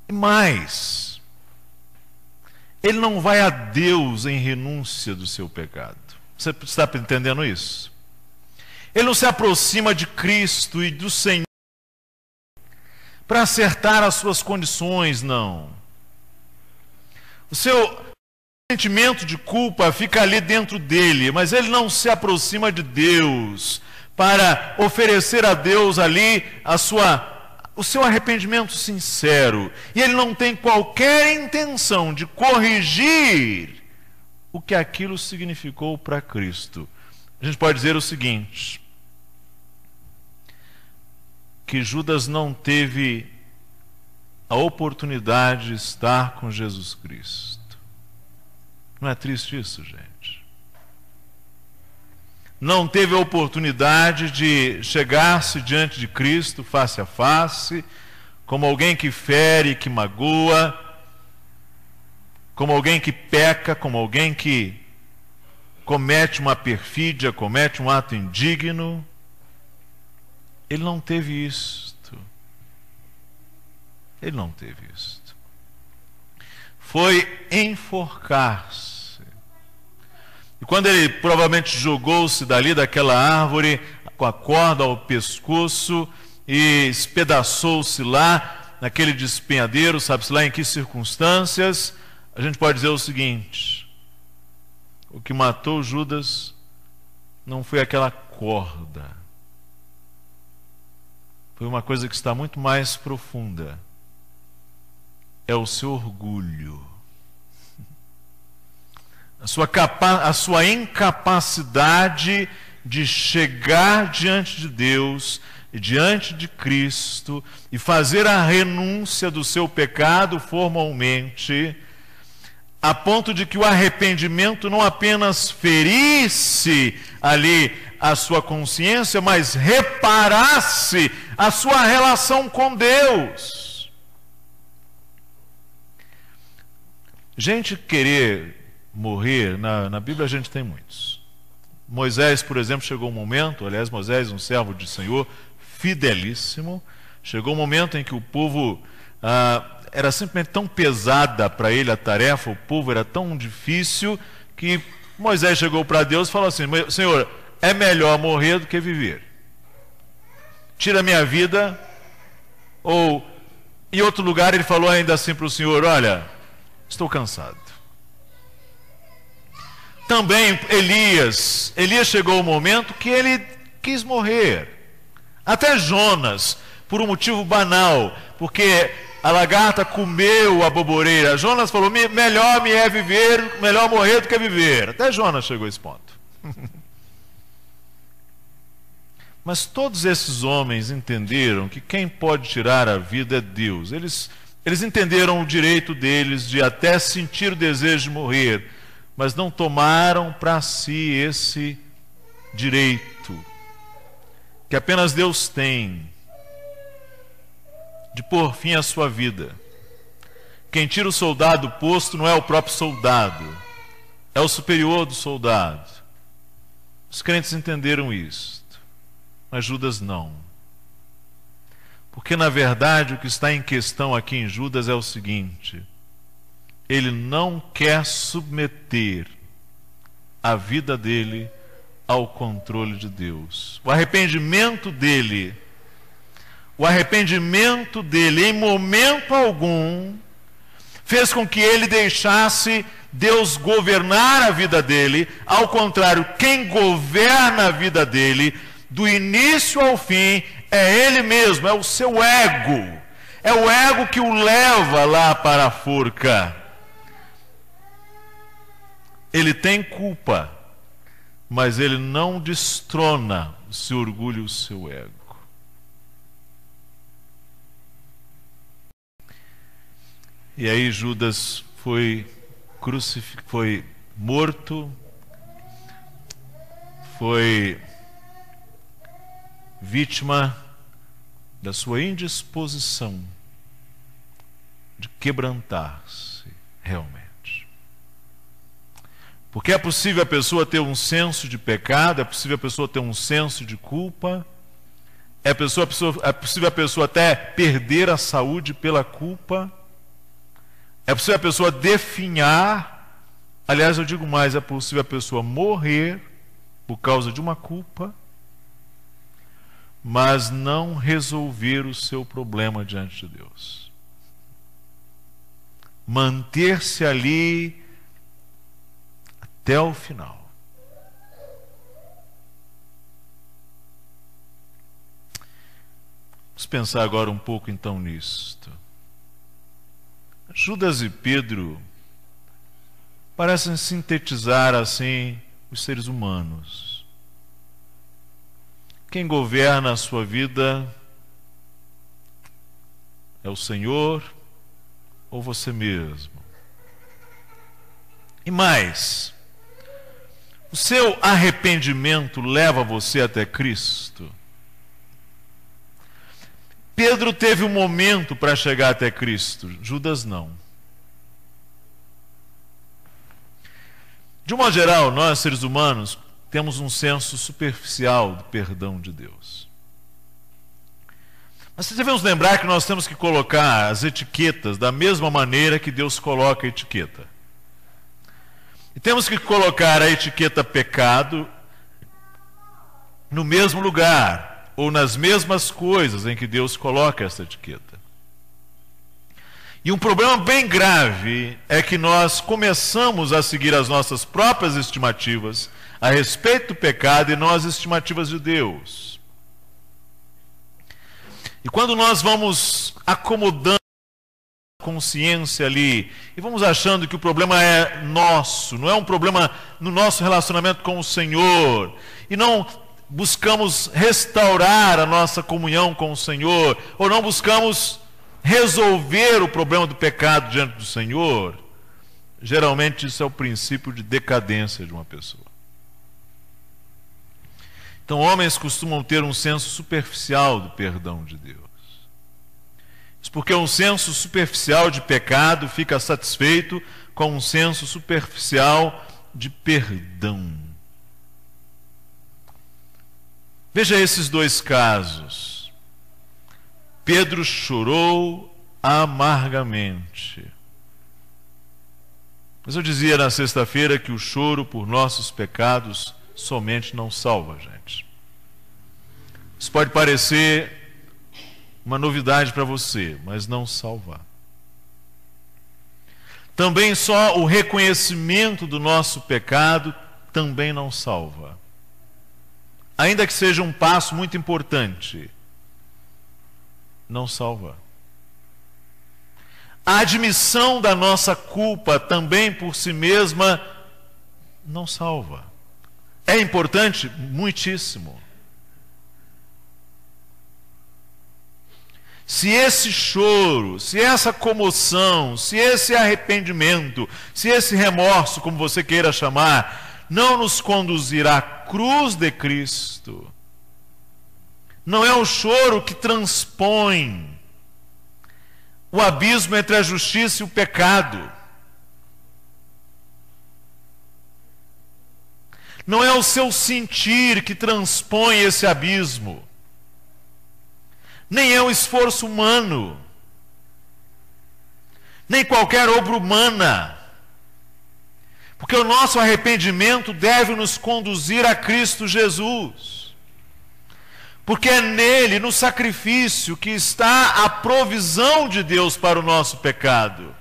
E mais, ele não vai a Deus em renúncia do seu pecado. Você está entendendo isso? Ele não se aproxima de Cristo e do Senhor para acertar as suas condições, não. O seu sentimento de culpa fica ali dentro dele, mas ele não se aproxima de Deus para oferecer a Deus ali o seu arrependimento sincero. E ele não tem qualquer intenção de corrigir o que aquilo significou para Cristo. A gente pode dizer o seguinte: que Judas não teve a oportunidade de estar com Jesus Cristo. Não é triste isso, gente? Não teve a oportunidade de chegar-se diante de Cristo face a face, como alguém que fere, que magoa, como alguém que peca, como alguém que comete uma perfídia, comete um ato indigno. Ele não teve isto. Ele não teve isto. Foi enforcar-se. E quando ele provavelmente jogou-se dali daquela árvore, com a corda ao pescoço, e espedaçou-se lá, naquele despenhadeiro, sabe-se lá em que circunstâncias, a gente pode dizer o seguinte: o que matou Judas não foi aquela corda. Foi uma coisa que está muito mais profunda. É o seu orgulho. A sua incapacidade de chegar diante de Deus, diante de Cristo, e fazer a renúncia do seu pecado formalmente, a ponto de que o arrependimento não apenas ferisse ali a sua consciência, mas reparasse a sua relação com Deus. Gente querer morrer, na Bíblia a gente tem muitos. Moisés, por exemplo, chegou um momento, aliás, Moisés, um servo do Senhor, fidelíssimo, chegou um momento em que o povo era simplesmente tão pesada para ele a tarefa, o povo era tão difícil, que Moisés chegou para Deus e falou assim: Senhor, é melhor morrer do que viver. Tira a minha vida. Ou, em outro lugar, ele falou ainda assim para o Senhor: olha, estou cansado. Também Elias chegou o momento que ele quis morrer. Até Jonas, por um motivo banal, porque a lagarta comeu a boboreira. Jonas falou: melhor me é viver, melhor morrer do que viver. Até Jonas chegou a esse ponto. Mas todos esses homens entenderam que quem pode tirar a vida é Deus. Eles entenderam o direito deles de até sentir o desejo de morrer, mas não tomaram para si esse direito que apenas Deus tem de pôr fim à sua vida. Quem tira o soldado do posto não é o próprio soldado, é o superior do soldado. Os crentes entenderam isto, mas Judas não. Porque na verdade o que está em questão aqui em Judas é o seguinte: ele não quer submeter a vida dele ao controle de Deus. O arrependimento dele em momento algum fez com que ele deixasse Deus governar a vida dele. Ao contrário, quem governa a vida dele do início ao fim é ele mesmo, é o seu ego. É o ego que o leva lá para a forca. Ele tem culpa, mas ele não destrona o seu orgulho e o seu ego. E aí Judas foi morto, foi vítima da sua indisposição de quebrantar-se realmente. Porque é possível a pessoa ter um senso de pecado, é possível a pessoa ter um senso de culpa, é possível a pessoa até perder a saúde pela culpa, é possível a pessoa definhar, aliás, eu digo mais, é possível a pessoa morrer por causa de uma culpa, mas não resolver o seu problema diante de Deus. Manter-se ali até o final. Vamos pensar agora um pouco então nisto. Judas e Pedro parecem sintetizar assim os seres humanos. Quem governa a sua vida é o Senhor ou você mesmo? E mais, o seu arrependimento leva você até Cristo? Pedro teve um momento para chegar até Cristo, Judas não. De uma geral, nós, seres humanos, temos um senso superficial do perdão de Deus. Mas devemos lembrar que nós temos que colocar as etiquetas da mesma maneira que Deus coloca a etiqueta. E temos que colocar a etiqueta pecado no mesmo lugar, ou nas mesmas coisas em que Deus coloca essa etiqueta. E um problema bem grave é que nós começamos a seguir as nossas próprias estimativas a respeito do pecado e não as estimativas de Deus. E quando nós vamos acomodando a consciência ali e vamos achando que o problema é nosso, não é um problema no nosso relacionamento com o Senhor, e não buscamos restaurar a nossa comunhão com o Senhor, ou não buscamos resolver o problema do pecado diante do Senhor, geralmente isso é o princípio de decadência de uma pessoa. Então, homens costumam ter um senso superficial do perdão de Deus. Isso porque um senso superficial de pecado fica satisfeito com um senso superficial de perdão. Veja esses dois casos. Pedro chorou amargamente. Mas eu dizia na sexta-feira que o choro por nossos pecados somente não salva, gente. Isso pode parecer uma novidade para você, mas não salva. Também só o reconhecimento do nosso pecado também não salva. Ainda que seja um passo muito importante, não salva. A admissão da nossa culpa também por si mesma não salva. É importante? Muitíssimo. Se esse choro, se essa comoção, se esse arrependimento, se esse remorso, como você queira chamar, não nos conduzir à cruz de Cristo, não é o choro que transpõe o abismo entre a justiça e o pecado. Não é o seu sentir que transpõe esse abismo. Nem é o esforço humano. Nem qualquer obra humana. Porque o nosso arrependimento deve nos conduzir a Cristo Jesus. Porque é nele, no sacrifício, que está a provisão de Deus para o nosso pecado.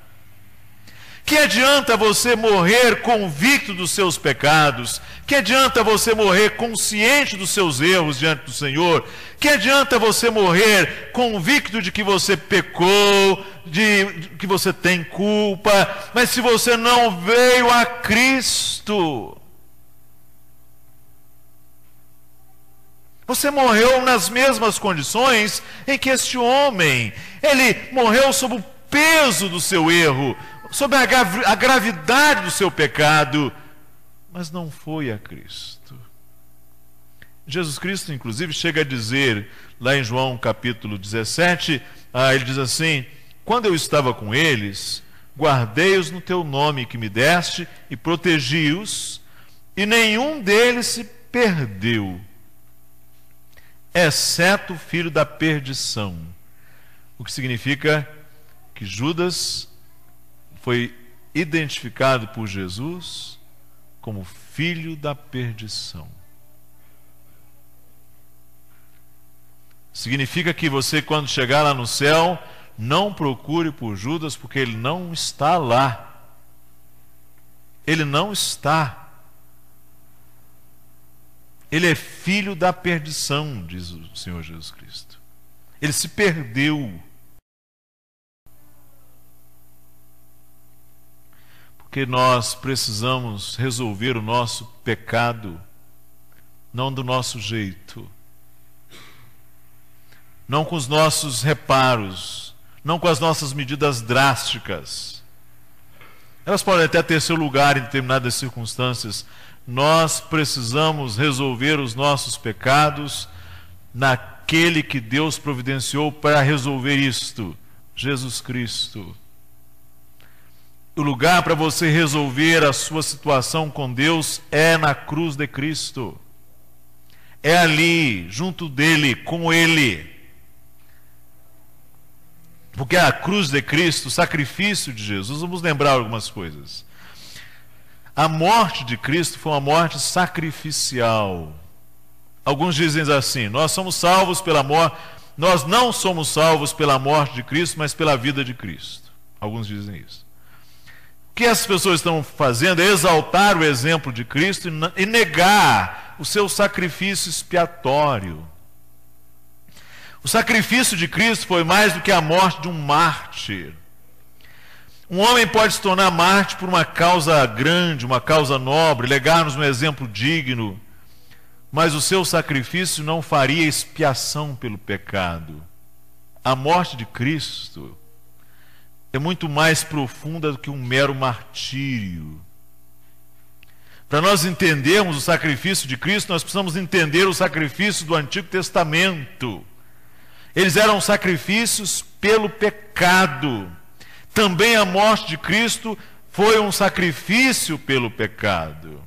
Que adianta você morrer convicto dos seus pecados? Que adianta você morrer consciente dos seus erros diante do Senhor? Que adianta você morrer convicto de que você pecou, de que você tem culpa, mas se você não veio a Cristo? Você morreu nas mesmas condições em que este homem. Ele morreu sob o peso do seu erro, sob a gravidade do seu pecado, mas não foi a Cristo. Jesus Cristo, inclusive, chega a dizer, lá em João capítulo 17, ele diz assim: quando eu estava com eles, guardei-os no teu nome que me deste e protegi-os, e nenhum deles se perdeu, exceto o filho da perdição. O que significa que Judas foi identificado por Jesus como filho da perdição. Significa que você, quando chegar lá no céu, não procure por Judas, porque ele não está lá. Ele não está. Ele é filho da perdição, diz o Senhor Jesus Cristo. Ele se perdeu. Porque nós precisamos resolver o nosso pecado, não do nosso jeito, não com os nossos reparos, não com as nossas medidas drásticas. Elas podem até ter seu lugar em determinadas circunstâncias. Nós precisamos resolver os nossos pecados naquele que Deus providenciou para resolver isto, Jesus Cristo. O lugar para você resolver a sua situação com Deus é na cruz de Cristo. É ali, junto dele, com ele. Porque a cruz de Cristo, o sacrifício de Jesus, vamos lembrar algumas coisas. A morte de Cristo foi uma morte sacrificial. Alguns dizem assim: nós somos salvos pela morte, nós não somos salvos pela morte de Cristo, mas pela vida de Cristo. Alguns dizem isso. O que essas pessoas estão fazendo é exaltar o exemplo de Cristo e negar o seu sacrifício expiatório. O sacrifício de Cristo foi mais do que a morte de um mártir. Um homem pode se tornar mártir por uma causa grande, uma causa nobre, legar-nos um exemplo digno, mas o seu sacrifício não faria expiação pelo pecado. A morte de Cristo é muito mais profunda do que um mero martírio. Para nós entendermos o sacrifício de Cristo, nós precisamos entender o sacrifício do Antigo Testamento. Eles eram sacrifícios pelo pecado. Também a morte de Cristo foi um sacrifício pelo pecado.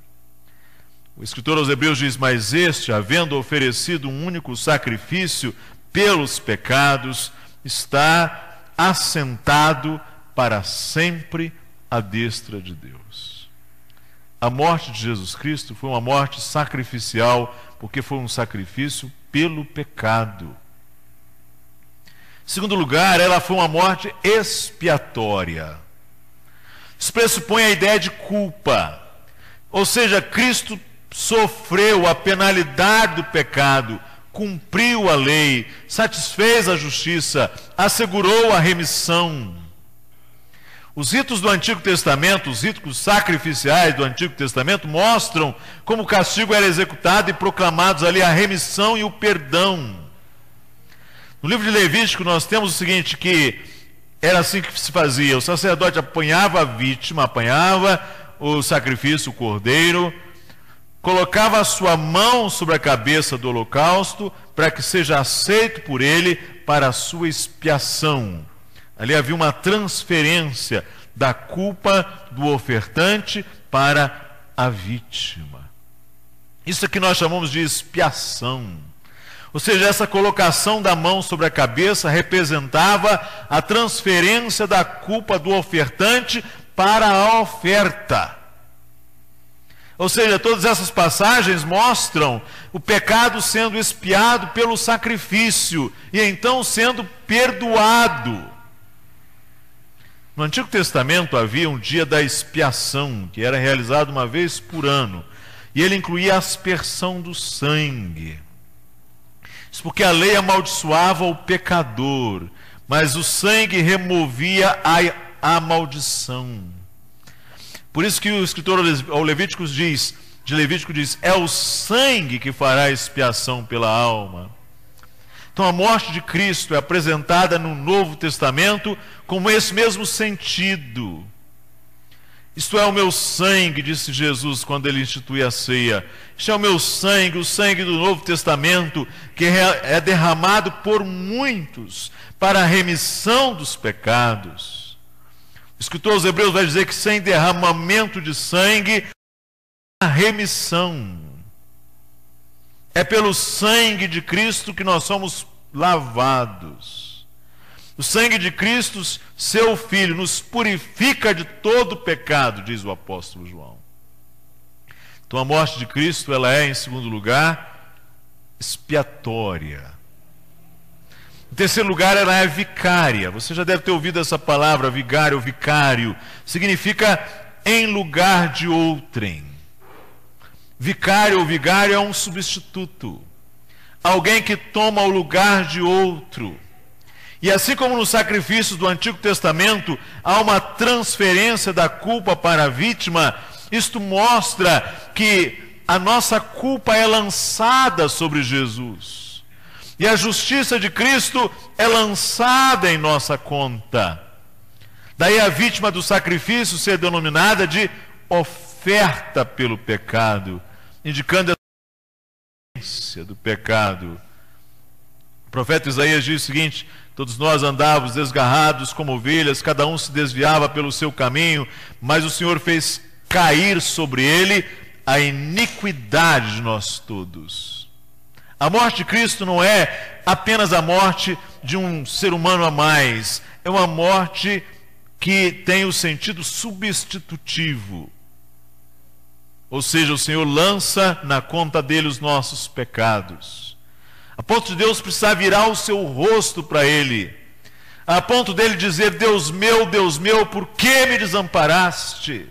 O escritor aos Hebreus diz: mas este, havendo oferecido um único sacrifício pelos pecados, está assentado para sempre à destra de Deus. A morte de Jesus Cristo foi uma morte sacrificial, porque foi um sacrifício pelo pecado. Em segundo lugar, ela foi uma morte expiatória. Isso pressupõe a ideia de culpa. Ou seja, Cristo sofreu a penalidade do pecado, cumpriu a lei, satisfez a justiça, assegurou a remissão. Os ritos do Antigo Testamento, os ritos sacrificiais do Antigo Testamento, mostram como o castigo era executado e proclamados ali a remissão e o perdão. No livro de Levítico nós temos o seguinte, que era assim que se fazia: o sacerdote apanhava a vítima, apanhava o sacrifício, o cordeiro, colocava a sua mão sobre a cabeça do holocausto, para que seja aceito por ele para a sua expiação. Ali havia uma transferência da culpa do ofertante para a vítima. Isso que nós chamamos de expiação. Ou seja, essa colocação da mão sobre a cabeça representava a transferência da culpa do ofertante para a oferta. Ou seja, todas essas passagens mostram o pecado sendo expiado pelo sacrifício e então sendo perdoado. No Antigo Testamento havia um dia da expiação, que era realizado uma vez por ano, e ele incluía a aspersão do sangue. Isso porque a lei amaldiçoava o pecador, mas o sangue removia a maldição. Por isso que o escritor ao Levítico diz, é o sangue que fará expiação pela alma. Então a morte de Cristo é apresentada no Novo Testamento com esse mesmo sentido. Isto é o meu sangue, disse Jesus quando ele institui a ceia. Isto é o meu sangue, o sangue do Novo Testamento, que é derramado por muitos para a remissão dos pecados. O escritor aos Hebreus vai dizer que sem derramamento de sangue, a remissão. É pelo sangue de Cristo que nós somos lavados. O sangue de Cristo, seu Filho, nos purifica de todo pecado, diz o apóstolo João. Então a morte de Cristo, ela é, em segundo lugar, expiatória. Em terceiro lugar, ela é vicária. Você já deve ter ouvido essa palavra, vigário ou vicário. Significa em lugar de outrem. Vicário ou vigário é um substituto. Alguém que toma o lugar de outro. E assim como no sacrifício do Antigo Testamento há uma transferência da culpa para a vítima, isto mostra que a nossa culpa é lançada sobre Jesus. E a justiça de Cristo é lançada em nossa conta. Daí a vítima do sacrifício ser denominada de oferta pelo pecado, indicando a essência do pecado. O profeta Isaías diz o seguinte: todos nós andávamos desgarrados como ovelhas, cada um se desviava pelo seu caminho, mas o Senhor fez cair sobre ele a iniquidade de nós todos. A morte de Cristo não é apenas a morte de um ser humano a mais, é uma morte que tem o sentido substitutivo. Ou seja, o Senhor lança na conta dele os nossos pecados, a ponto de Deus precisar virar o seu rosto para ele, a ponto dele dizer: Deus meu, por que me desamparaste?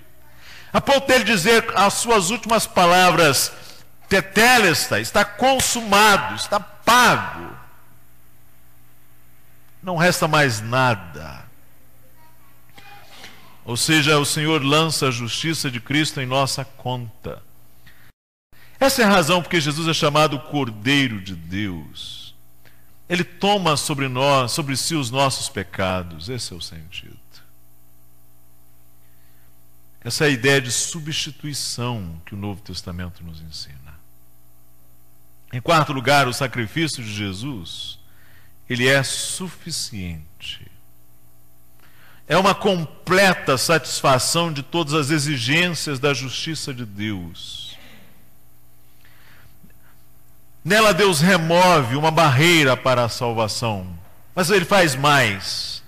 A ponto dele dizer as suas últimas palavras: tetelestai, está consumado, está pago, não resta mais nada. Ou seja, o Senhor lança a justiça de Cristo em nossa conta. Essa é a razão porque Jesus é chamado Cordeiro de Deus. Ele toma sobre si os nossos pecados. Esse é o sentido. Essa é a ideia de substituição que o Novo Testamento nos ensina. Em quarto lugar, o sacrifício de Jesus, ele é suficiente. É uma completa satisfação de todas as exigências da justiça de Deus. Nela Deus remove uma barreira para a salvação, mas Ele faz mais.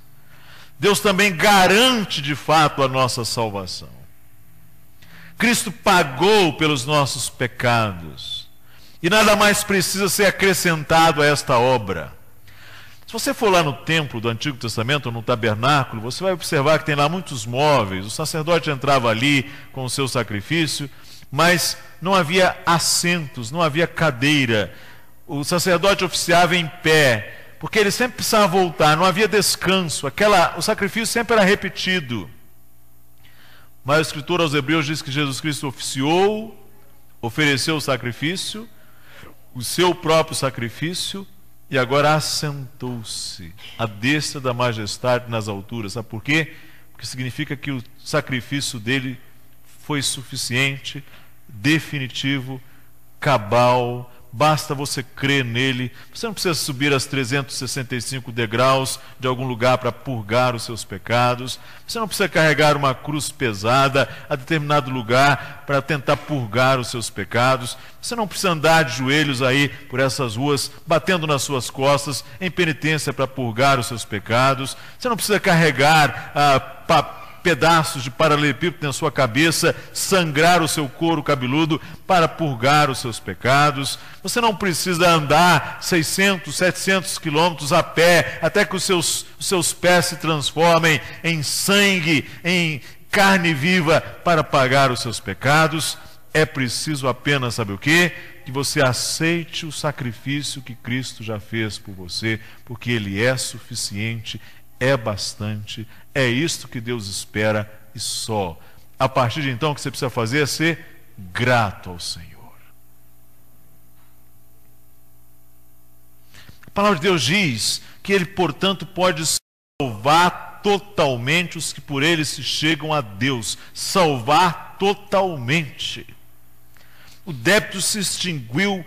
Deus também garante de fato a nossa salvação. Cristo pagou pelos nossos pecados e nada mais precisa ser acrescentado a esta obra. Se você for lá no templo do Antigo Testamento, ou no tabernáculo, você vai observar que tem lá muitos móveis. O sacerdote entrava ali com o seu sacrifício, mas não havia assentos, não havia cadeira. O sacerdote oficiava em pé, porque ele sempre precisava voltar, não havia descanso. O sacrifício sempre era repetido. Mas o escritor aos Hebreus diz que Jesus Cristo oficiou, ofereceu o sacrifício, o seu próprio sacrifício, e agora assentou-se à destra da majestade nas alturas. Sabe por quê? Porque significa que o sacrifício dele foi suficiente, definitivo, cabal. Basta você crer nele. Você não precisa subir as 365 degraus de algum lugar para purgar os seus pecados. Você não precisa carregar uma cruz pesada a determinado lugar para tentar purgar os seus pecados. Você não precisa andar de joelhos aí por essas ruas, batendo nas suas costas em penitência para purgar os seus pecados. Você não precisa carregar pedaços de paralelepípedo na sua cabeça, sangrar o seu couro cabeludo para purgar os seus pecados. Você não precisa andar 600, 700 quilômetros a pé até que os seus pés se transformem em sangue, em carne viva para pagar os seus pecados. É preciso apenas, sabe o quê? Que você aceite o sacrifício que Cristo já fez por você, porque Ele é suficiente, é bastante, é isto que Deus espera e só. A partir de então, o que você precisa fazer é ser grato ao Senhor. A palavra de Deus diz que Ele, portanto, pode salvar totalmente os que por Ele se chegam a Deus. Salvar totalmente. O débito se extinguiu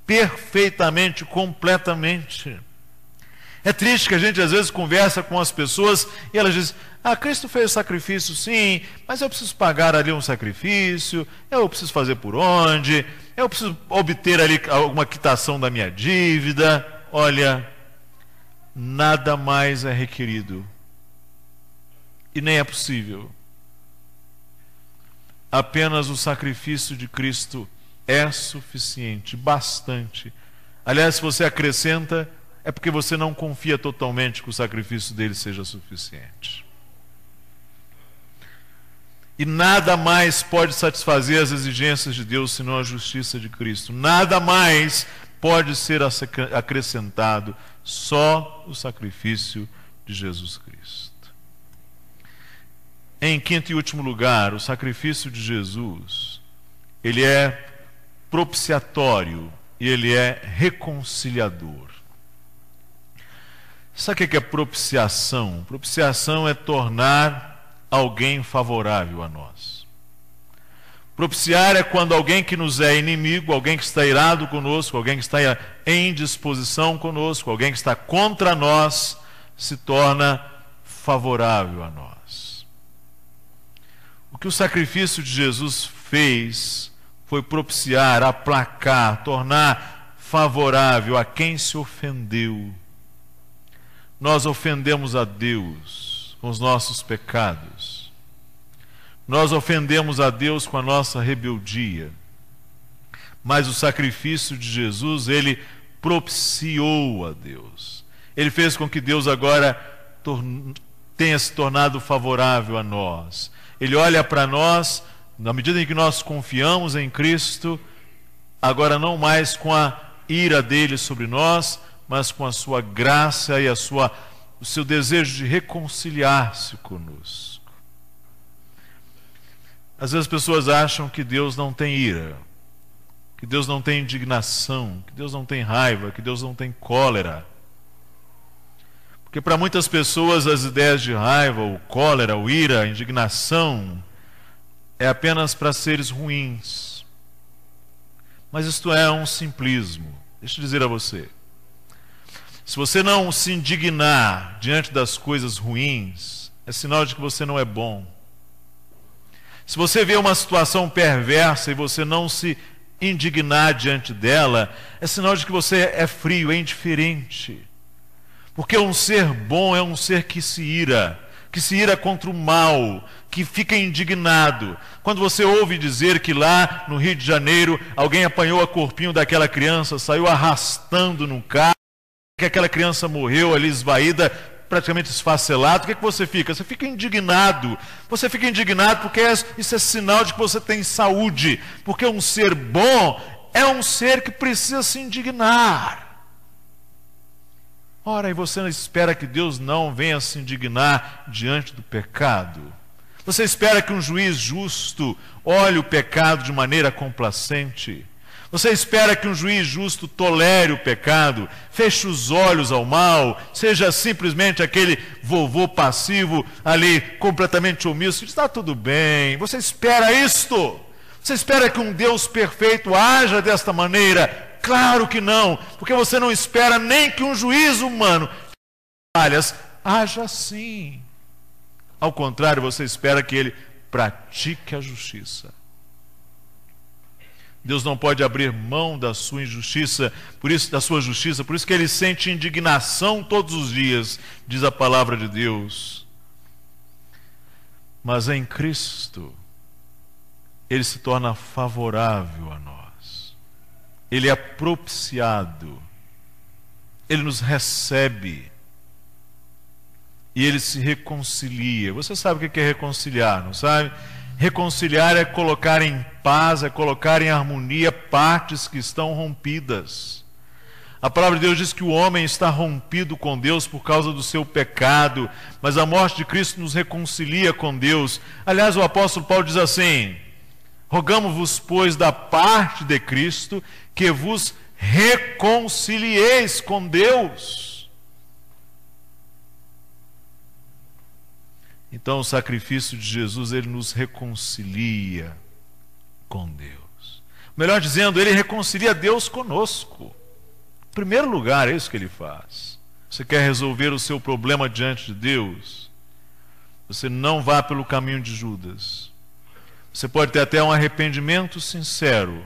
perfeitamente, completamente. É triste que a gente às vezes conversa com as pessoas e elas dizem: Cristo fez o sacrifício sim, mas eu preciso pagar ali um sacrifício, eu preciso fazer por onde, eu preciso obter ali alguma quitação da minha dívida. Olha, nada mais é requerido e nem é possível. Apenas o sacrifício de Cristo é suficiente, bastante. Aliás, se você acrescenta, é porque você não confia totalmente que o sacrifício dele seja suficiente. E nada mais pode satisfazer as exigências de Deus senão a justiça de Cristo. Nada mais pode ser acrescentado, só o sacrifício de Jesus Cristo. Em quinto e último lugar, o sacrifício de Jesus, ele é propiciatório e ele é reconciliador. Sabe o que é propiciação? Propiciação é tornar alguém favorável a nós. Propiciar é quando alguém que nos é inimigo, alguém que está irado conosco, alguém que está em disposição conosco, alguém que está contra nós, se torna favorável a nós. O que o sacrifício de Jesus fez foi propiciar, aplacar, tornar favorável a quem se ofendeu. Nós ofendemos a Deus com os nossos pecados. Nós ofendemos a Deus com a nossa rebeldia. Mas o sacrifício de Jesus, ele propiciou a Deus. Ele fez com que Deus agora tenha se tornado favorável a nós. Ele olha para nós, na medida em que nós confiamos em Cristo, agora não mais com a ira dele sobre nós, mas com a sua graça e o seu desejo de reconciliar-se conosco. Às vezes as pessoas acham que Deus não tem ira, que Deus não tem indignação, que Deus não tem raiva, que Deus não tem cólera. Porque para muitas pessoas as ideias de raiva, ou cólera, ou ira, indignação, é apenas para seres ruins. Mas isto é um simplismo. Deixa eu dizer a você. Se você não se indignar diante das coisas ruins, é sinal de que você não é bom. Se você vê uma situação perversa e você não se indignar diante dela, é sinal de que você é frio, é indiferente. Porque um ser bom é um ser que se ira contra o mal, que fica indignado. Quando você ouve dizer que lá no Rio de Janeiro alguém apanhou a corpinho daquela criança, saiu arrastando num carro, que aquela criança morreu ali esvaída, praticamente esfacelado, o que é que você fica? Você fica indignado. Você fica indignado porque isso é sinal de que você tem saúde. Porque um ser bom é um ser que precisa se indignar. Ora, e você espera que Deus não venha se indignar diante do pecado? Você espera que um juiz justo olhe o pecado de maneira complacente? Você espera que um juiz justo tolere o pecado, feche os olhos ao mal, seja simplesmente aquele vovô passivo ali, completamente omisso, que está tudo bem? Você espera isto? Você espera que um Deus perfeito haja desta maneira? Claro que não, porque você não espera nem que um juiz humano haja assim. Ao contrário, você espera que ele pratique a justiça. Deus não pode abrir mão da sua injustiça, da sua justiça, por isso que ele sente indignação todos os dias, diz a palavra de Deus. Mas em Cristo, ele se torna favorável a nós. Ele é propiciado. Ele nos recebe. E ele se reconcilia. Você sabe o que é reconciliar, não sabe? Reconciliar é colocar em paz, é colocar em harmonia partes que estão rompidas. A palavra de Deus diz que o homem está rompido com Deus por causa do seu pecado, mas a morte de Cristo nos reconcilia com Deus. Aliás, o apóstolo Paulo diz assim: rogamo-vos, pois, da parte de Cristo, que vos reconcilieis com Deus. Então o sacrifício de Jesus, ele nos reconcilia com Deus. Melhor dizendo, ele reconcilia Deus conosco. Em primeiro lugar, é isso que ele faz. Você quer resolver o seu problema diante de Deus? Você não vá pelo caminho de Judas. Você pode ter até um arrependimento sincero,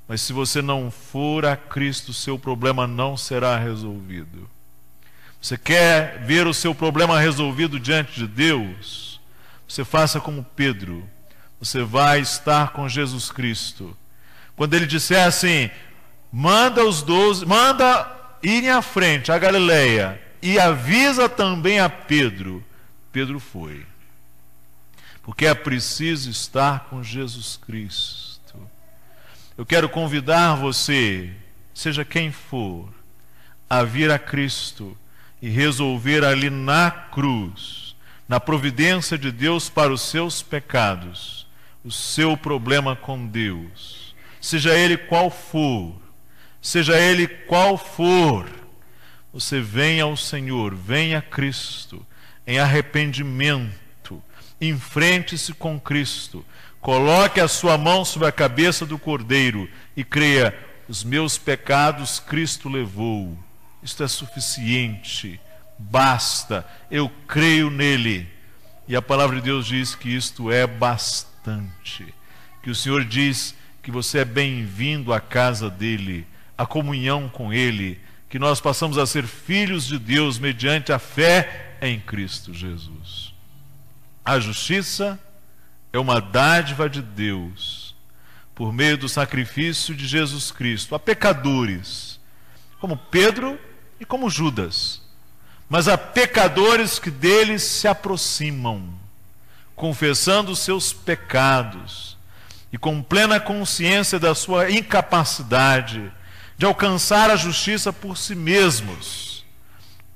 mas se você não for a Cristo, o seu problema não será resolvido. Você quer ver o seu problema resolvido diante de Deus? Você faça como Pedro. Você vai estar com Jesus Cristo. Quando ele disser assim: manda os 12, manda irem à frente, a Galileia, e avisa também a Pedro. Pedro foi. Porque é preciso estar com Jesus Cristo. Eu quero convidar você, seja quem for, a vir a Cristo e resolver ali na cruz, na providência de Deus para os seus pecados, o seu problema com Deus, seja ele qual for, você venha ao Senhor, venha a Cristo, em arrependimento, enfrente-se com Cristo, coloque a sua mão sobre a cabeça do Cordeiro e creia: os meus pecados Cristo levou. Isto é suficiente, basta, eu creio nele. E a palavra de Deus diz que isto é bastante. Que o Senhor diz que você é bem-vindo à casa dele, à comunhão com ele, que nós passamos a ser filhos de Deus mediante a fé em Cristo Jesus. A justiça é uma dádiva de Deus, por meio do sacrifício de Jesus Cristo, a pecadores, como Pedro e como Judas, mas há pecadores que deles se aproximam, confessando os seus pecados e com plena consciência da sua incapacidade de alcançar a justiça por si mesmos,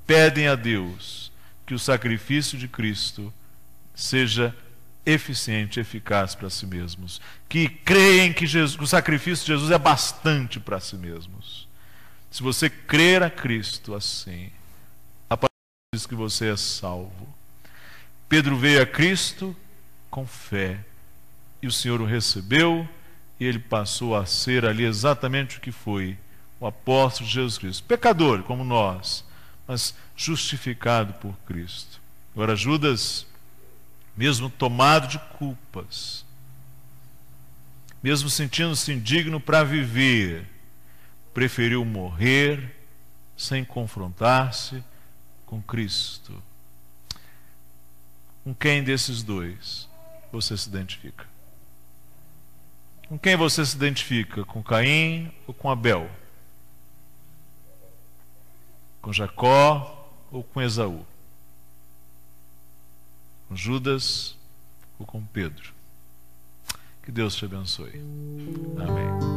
pedem a Deus que o sacrifício de Cristo seja eficiente, eficaz para si mesmos, que creem que o sacrifício de Jesus é bastante para si mesmos. Se você crer a Cristo assim, a palavra diz que você é salvo. Pedro veio a Cristo com fé. e o Senhor o recebeu, e ele passou a ser ali exatamente o que foi, o apóstolo de Jesus Cristo. Pecador, como nós, mas justificado por Cristo. Agora, Judas, mesmo tomado de culpas, mesmo sentindo-se indigno para viver, preferiu morrer sem confrontar-se com Cristo. Com quem desses dois você se identifica? Com quem você se identifica? Com Caim ou com Abel? Com Jacó ou com Esaú? Com Judas ou com Pedro? Que Deus te abençoe. Amém.